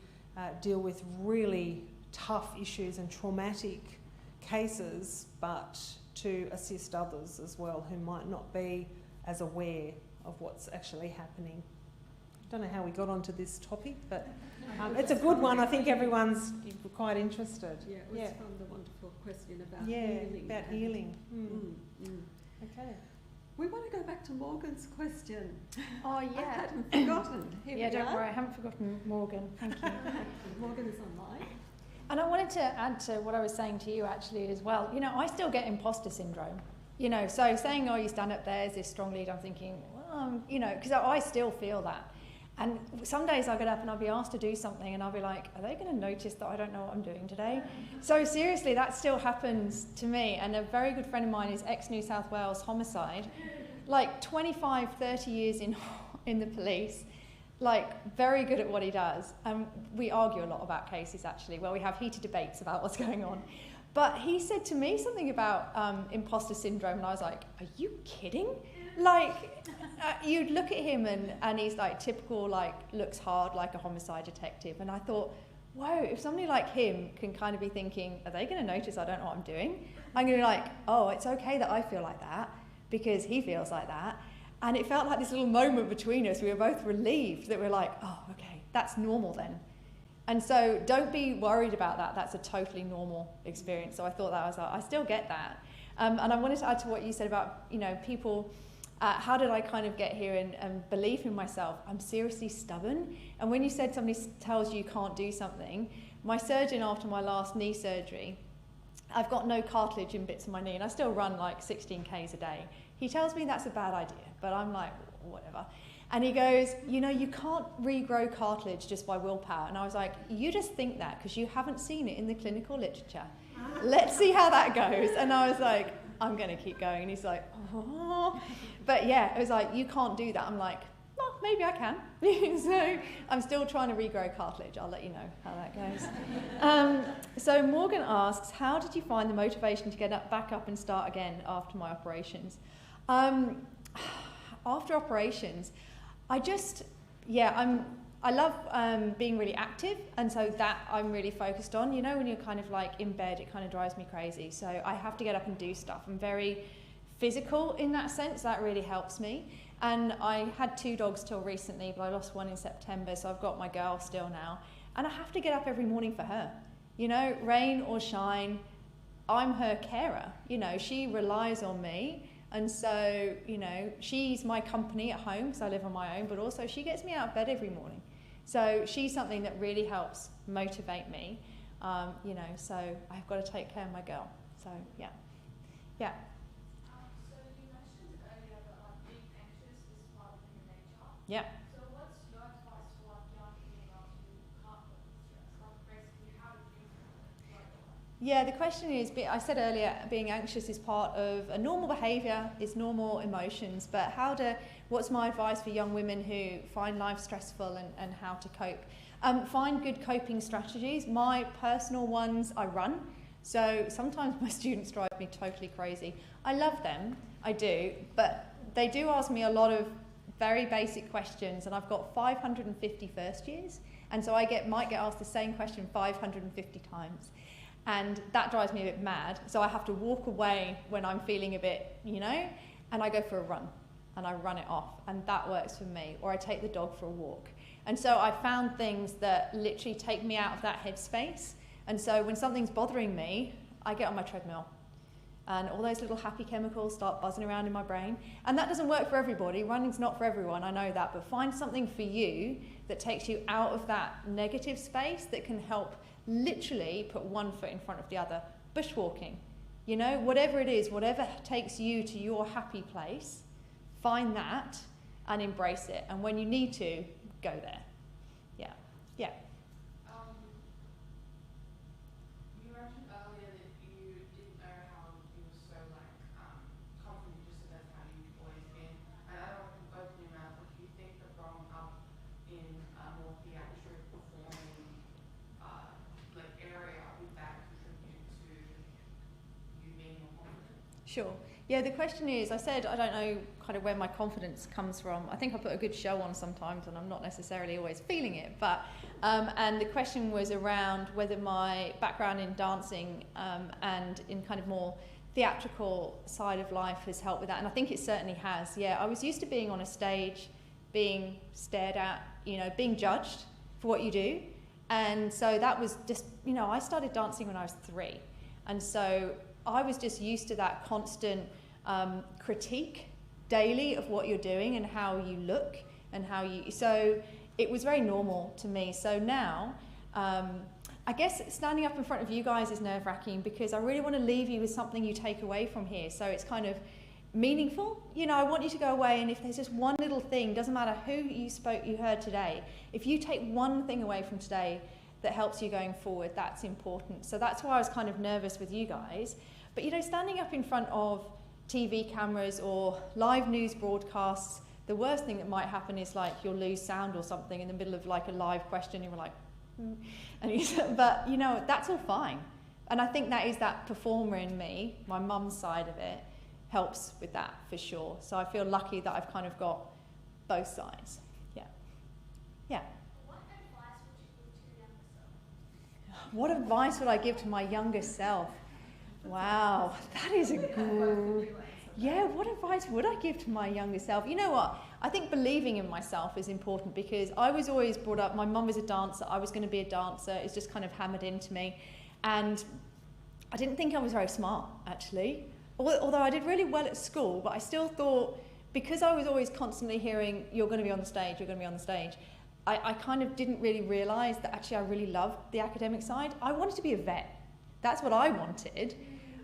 deal with really tough issues and traumatic cases, but to assist others as well who might not be as aware of what's actually happening. I don't know how we got onto this topic, but it's a good one. I think everyone's quite interested. Yeah, it was from the wonderful question about healing. About healing. Okay. We want to go back to Morgan's question. Oh, yeah. I hadn't forgotten. Here we don't are. worry, I haven't forgotten Morgan. Thank you. Morgan is online. And I wanted to add to what I was saying to you actually as well. You know, I still get imposter syndrome. You know, so saying, oh, you stand up there as this strong leader, I'm thinking, well, you know, because I still feel that. And some days I'll get up and I'll be asked to do something and I'll be like, are they going to notice that I don't know what I'm doing today? So seriously, that still happens to me. And a very good friend of mine is ex-New South Wales homicide, like 25, 30 years in the police, like very good at what he does. We argue a lot about cases actually, where we have heated debates about what's going on. But he said to me something about imposter syndrome, and I was like, are you kidding? Like, you'd look at him and he's like typical, like looks hard like a homicide detective. And I thought, whoa, if somebody like him can kind of be thinking, are they going to notice I don't know what I'm doing? I'm going to be like, oh, it's okay that I feel like that because he feels like that. And it felt like this little moment between us. We were both relieved that we're like, oh, okay, that's normal then. And so don't be worried about that. That's a totally normal experience. So I thought that, I was like, I still get that. And I wanted to add to what you said about, you know, people, how did I kind of get here and believe in myself? I'm seriously stubborn. And when you said somebody tells you you can't do something, my surgeon after my last knee surgery, I've got no cartilage in bits of my knee and I still run like 16 Ks a day. He tells me that's a bad idea, but I'm like, whatever. And he goes, you know, you can't regrow cartilage just by willpower. And I was like, you just think that because you haven't seen it in the clinical literature. Let's see how that goes. And I was like, I'm going to keep going. And he's like, oh. But yeah, it was like, you can't do that. I'm like, well, maybe I can. So I'm still trying to regrow cartilage. I'll let you know how that goes. So Morgan asks, how did you find the motivation to get back up and start again after my operations? After operations, I love being really active, and so that I'm really focused on. You know, when you're kind of like in bed, it kind of drives me crazy. So I have to get up and do stuff. I'm very physical in that sense. That really helps me. And I had 2 dogs till recently, but I lost one in September, so I've got my girl still now. And I have to get up every morning for her. You know, rain or shine, I'm her carer. You know, she relies on me. And so, you know, she's my company at home because I live on my own, but also she gets me out of bed every morning. So she's something that really helps motivate me, you know, so I've got to take care of my girl. So, yeah. Yeah. So you mentioned earlier that like being anxious is part of human nature. Yeah. So what's your advice for like young females who can't cope with stress? Like basically how do you Yeah, the question is, I said earlier, being anxious is part of a normal behaviour, it's normal emotions, but what's my advice for young women who find life stressful and how to cope? Find good coping strategies. My personal ones, I run. So sometimes my students drive me totally crazy. I love them, I do, but they do ask me a lot of very basic questions, and I've got 550 first years, and so might get asked the same question 550 times. And that drives me a bit mad. So I have to walk away when I'm feeling a bit, you know, and I go for a run and I run it off, and that works for me. Or I take the dog for a walk. And so I found things that literally take me out of that headspace. And so when something's bothering me, I get on my treadmill and all those little happy chemicals start buzzing around in my brain. And that doesn't work for everybody. Running's not for everyone, I know that, but find something for you that takes you out of that negative space that can help literally put one foot in front of the other. Bushwalking, you know, whatever it is, whatever takes you to your happy place, find that and embrace it. And when you need to, go there. Yeah. Yeah. You mentioned earlier that you didn't know how you were so confident, just so that's how you've always been. And I don't want to open your mouth, but do you think that growing up in a more theatrical performing area, would that contribute to you being more confident? Sure. Yeah, the question is, I said I don't know kind of where my confidence comes from. I think I put a good show on sometimes and I'm not necessarily always feeling it, but and the question was around whether my background in dancing and in kind of more theatrical side of life has helped with that, and I think it certainly has. Yeah, I was used to being on a stage, being stared at, you know, being judged for what you do. And so that was just, you know, I started dancing when I was 3. And so I was just used to that constant critique daily of what you're doing and how you look and how you, so it was very normal to me. So now, I guess standing up in front of you guys is nerve-wracking because I really want to leave you with something you take away from here. So it's kind of meaningful. You know, I want you to go away, and if there's just one little thing, doesn't matter who you heard today, if you take one thing away from today that helps you going forward, that's important. So that's why I was kind of nervous with you guys. But you know, standing up in front of TV cameras or live news broadcasts, the worst thing that might happen is like you'll lose sound or something in the middle of like a live question, you're like, and but you know, that's all fine. And I think that is that performer in me, my mum's side of it, helps with that for sure. So I feel lucky that I've kind of got both sides. Yeah. Yeah. What advice would I give to my younger self? Wow, that is a good... Yeah, what advice would I give to my younger self? You know what? I think believing in myself is important because I was always brought up, my mum was a dancer, I was going to be a dancer, it's just kind of hammered into me. And I didn't think I was very smart, actually. Although I did really well at school, but I still thought, because I was always constantly hearing, you're going to be on the stage, you're going to be on the stage, I kind of didn't really realise that actually I really loved the academic side. I wanted to be a vet. That's what I wanted.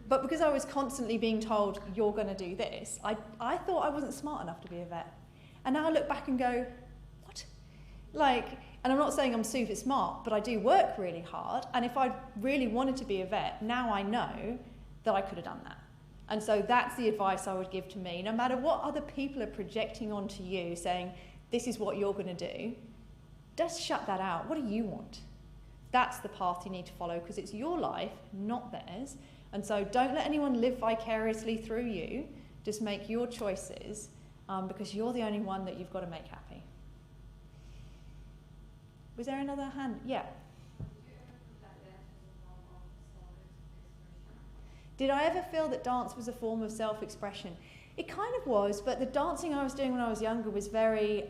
But because I was constantly being told, you're going to do this, I thought I wasn't smart enough to be a vet. And now I look back and go, what? Like, and I'm not saying I'm super smart, but I do work really hard. And if I really wanted to be a vet, now I know that I could have done that. And so that's the advice I would give to me. No matter what other people are projecting onto you, saying, this is what you're going to do, just shut that out. What do you want? That's the path you need to follow because it's your life, not theirs. And so don't let anyone live vicariously through you. Just make your choices because you're the only one that you've got to make happy. Was there another hand? Yeah. Did I ever feel that dance was a form of self-expression? It kind of was, but the dancing I was doing when I was younger was very,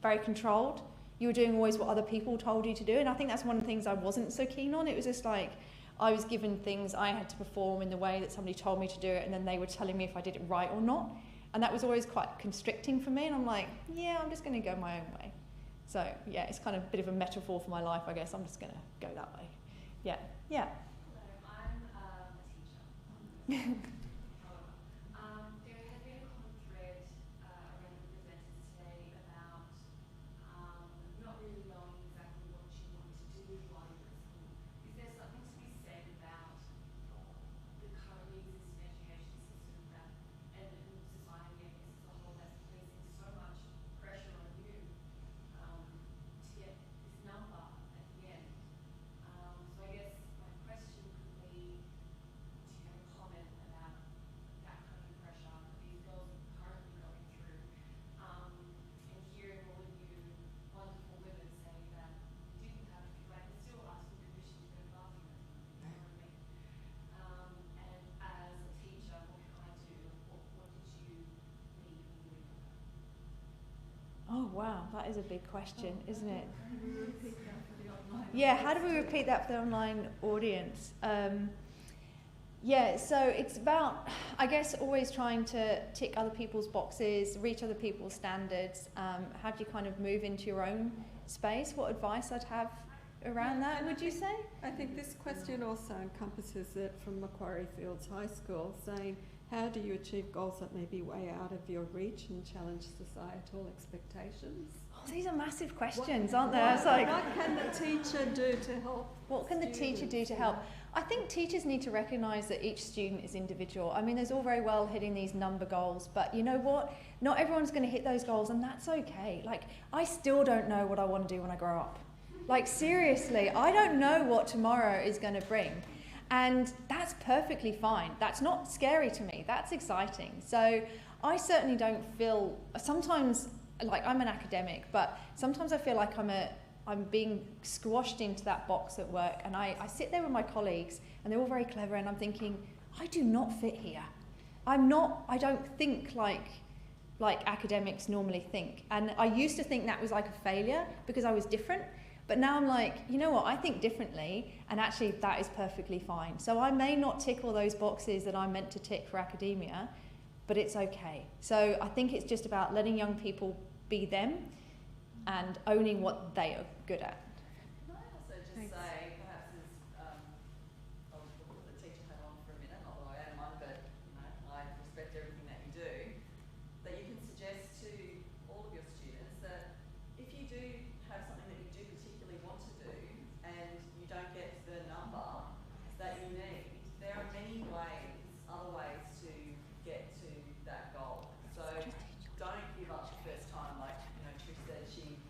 very controlled. You were doing always what other people told you to do, and I think that's one of the things I wasn't so keen on. It was just like, I was given things I had to perform in the way that somebody told me to do it, and then they were telling me if I did it right or not. And that was always quite constricting for me, and I'm like, yeah, I'm just going to go my own way. So, yeah, it's kind of a bit of a metaphor for my life, I guess. I'm just going to go that way. Yeah, yeah. Hello, I'm a teacher. There has been a common thread around the presenters today about not really knowing exactly what you want to do while you're at school. Is there something to be said about the currently existing education system that, and society, I guess, as a whole, that's placing so much pressure on you to get this number at the end? So I guess my question could be, do you have a comment about that kind of pressure that these girls are currently going through? And hearing all of you wonderful women saying that you didn't have to, like, they're still asking permission to go to the bathroom. You know what I mean? And as a teacher, what can I do? What did you need when you were younger? Oh, wow, that is a big question, isn't it? Yeah, how do we repeat that for the online audience? Yeah, so it's about, I guess, always trying to tick other people's boxes, reach other people's standards. How do you kind of move into your own space? What advice I'd have around that, would you say? I think this question also encompasses it from Macquarie Fields High School, saying, how do you achieve goals that may be way out of your reach and challenge societal expectations? Oh, these are massive questions, aren't they? It's like, what can the teacher do to help? What can the teacher do to help? I think teachers need to recognise that each student is individual. I mean, there's all very well hitting these number goals, but you know what? Not everyone's going to hit those goals, and that's okay. Like, I still don't know what I want to do when I grow up. Like, seriously, I don't know what tomorrow is going to bring. And that's perfectly fine. That's not scary to me. That's exciting. So I certainly don't feel, sometimes, like, I'm an academic, but sometimes I feel like I'm being squashed into that box at work, and I sit there with my colleagues and they're all very clever, and I'm thinking, I do not fit here. I don't think like academics normally think. And I used to think that was like a failure because I was different. But now I'm like, you know what, I think differently, and actually that is perfectly fine. So I may not tick all those boxes that I'm meant to tick for academia, but it's okay. So I think it's just about letting young people be them and owning what they are good at. Can I also just say, perhaps as I'll put the teacher hat on for a minute, not that I am one, but you know, I respect everything that you do, that you can suggest to all of your students that if you do have something that you do particularly want to do and you don't get the number that you need, there are many ways, other ways to get to that goal. So don't give up the first time. Like, you know, Trish said, she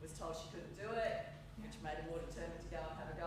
was told she couldn't do it, which made her more determined to go and have a go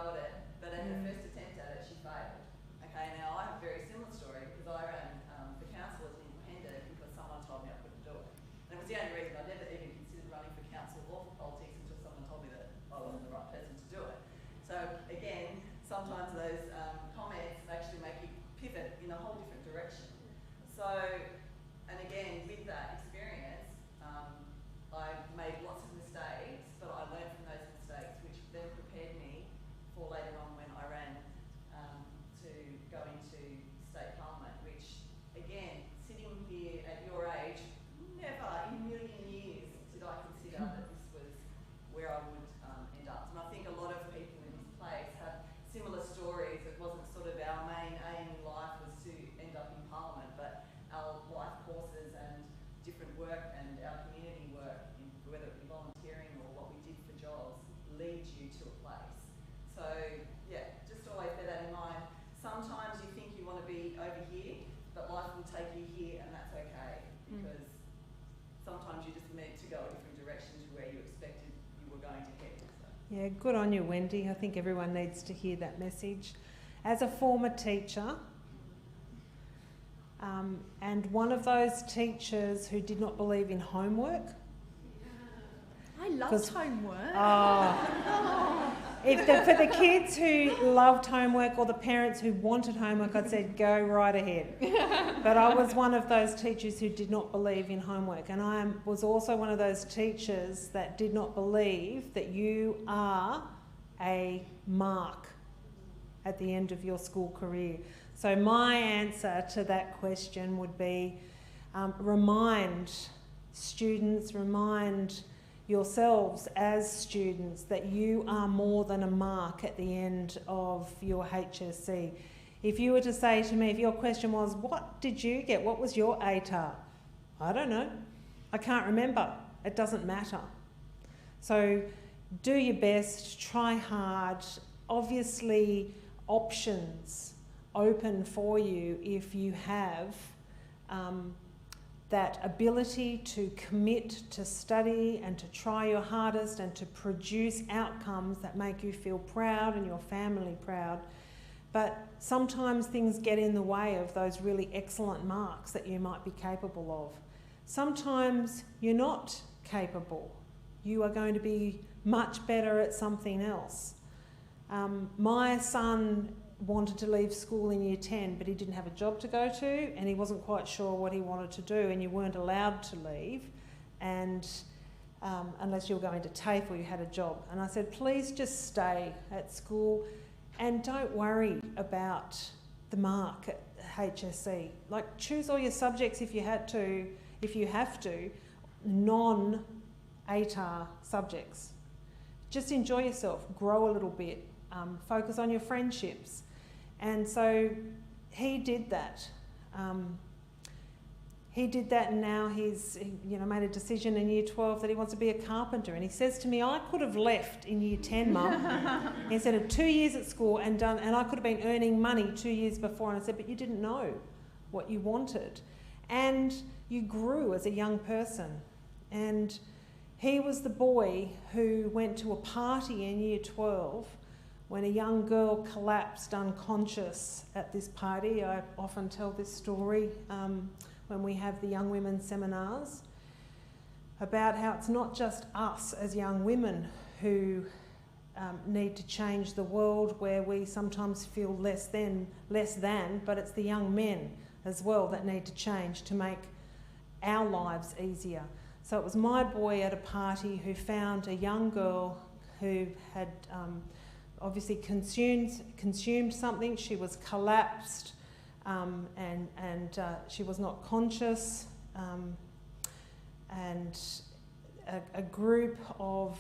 Yeah, good on you, Wendy. I think everyone needs to hear that message. As a former teacher, and one of those teachers who did not believe in homework. I loved homework. For the kids who loved homework or the parents who wanted homework, I'd said go right ahead. But I was one of those teachers who did not believe in homework, and I was also one of those teachers that did not believe that you are a mark at the end of your school career. So my answer to that question would be remind students, remind yourselves as students that you are more than a mark at the end of your HSC. If you were to say to me, if your question was, what did you get? What was your ATAR? I don't know. I can't remember. It doesn't matter. So do your best, try hard. Obviously, options open for you if you have that ability to commit to study and to try your hardest and to produce outcomes that make you feel proud and your family proud. But sometimes things get in the way of those really excellent marks that you might be capable of. Sometimes you're not capable. You are going to be much better at something else. My son wanted to leave school in year 10, but he didn't have a job to go to and he wasn't quite sure what he wanted to do, and you weren't allowed to leave and unless you were going to TAFE or you had a job. And I said, please just stay at school and don't worry about the mark at HSC. Like, choose all your subjects if you have to, non-ATAR subjects. Just enjoy yourself, grow a little bit, focus on your friendships. And so he did that. And now he's made a decision in year 12 that he wants to be a carpenter. And he says to me, I could have left in year 10, Mum, instead of 2 years at school and I could have been earning money 2 years before. And I said, but you didn't know what you wanted. And you grew as a young person. And he was the boy who went to a party in year 12 when a young girl collapsed unconscious at this party. I often tell this story when we have the young women's seminars about how it's not just us as young women who need to change the world, where we sometimes feel less than, but it's the young men as well that need to change to make our lives easier. So it was my boy at a party who found a young girl who had obviously consumed something. She was collapsed and she was not conscious, and a group of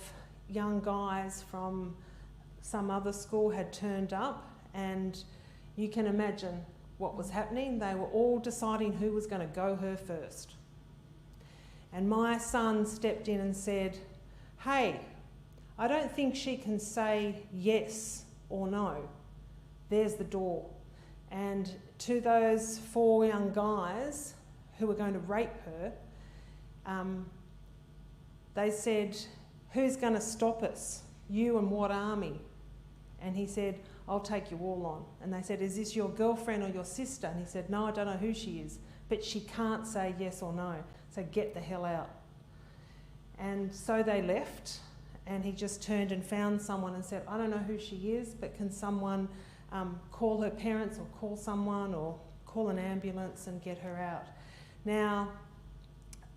young guys from some other school had turned up, and you can imagine what was happening. They were all deciding who was going to go her first. And my son stepped in and said, hey, I don't think she can say yes or no. There's the door. And to those 4 young guys who were going to rape her, they said, who's going to stop us? You and what army? And he said, I'll take you all on. And they said, is this your girlfriend or your sister? And he said, no, I don't know who she is, but she can't say yes or no. So get the hell out. And so they left, and he just turned and found someone and said, I don't know who she is, but can someone call her parents or call someone or call an ambulance and get her out? Now,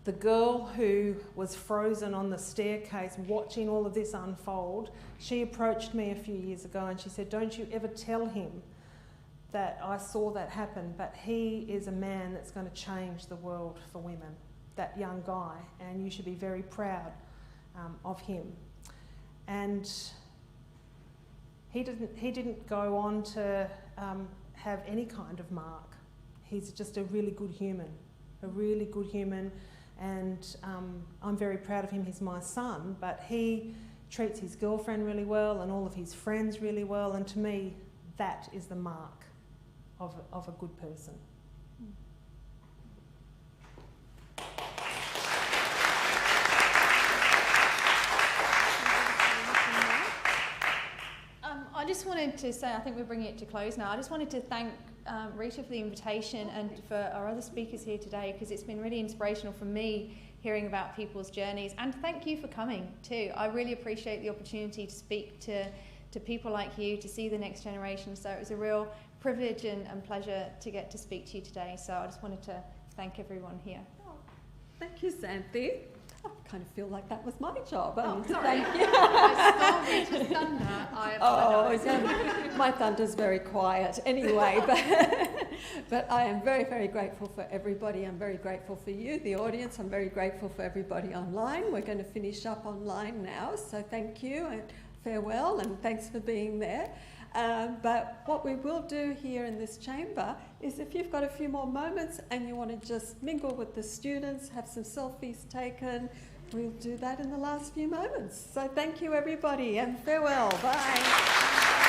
the girl who was frozen on the staircase watching all of this unfold, she approached me a few years ago and she said, don't you ever tell him that I saw that happen, but he is a man that's going to change the world for women, that young guy, and you should be very proud of him. And he didn't go on to have any kind of mark. He's just a really good human, and I'm very proud of him. He's my son, but he treats his girlfriend really well and all of his friends really well, and to me, that is the mark of a good person. just wanted to say, I think we're bringing it to close now. I just wanted to thank Rita for the invitation and for our other speakers here today, because it's been really inspirational for me hearing about people's journeys. And thank you for coming too. I really appreciate the opportunity to speak to people like you, to see the next generation. So it was a real privilege and pleasure to get to speak to you today. So I just wanted to thank everyone here. Oh, thank you, Xanthi. I kind of feel like that was my job. Oh, sorry. Thank you. I stole Rita's thunder. I apologise. Yeah, my thunder's very quiet anyway, but I am very, very grateful for everybody. I'm very grateful for you, the audience. I'm very grateful for everybody online. We're going to finish up online now, so thank you and farewell, and thanks for being there. But what we will do here in this chamber is, if you've got a few more moments and you want to just mingle with the students, have some selfies taken, we'll do that in the last few moments. So thank you everybody, and farewell. Bye.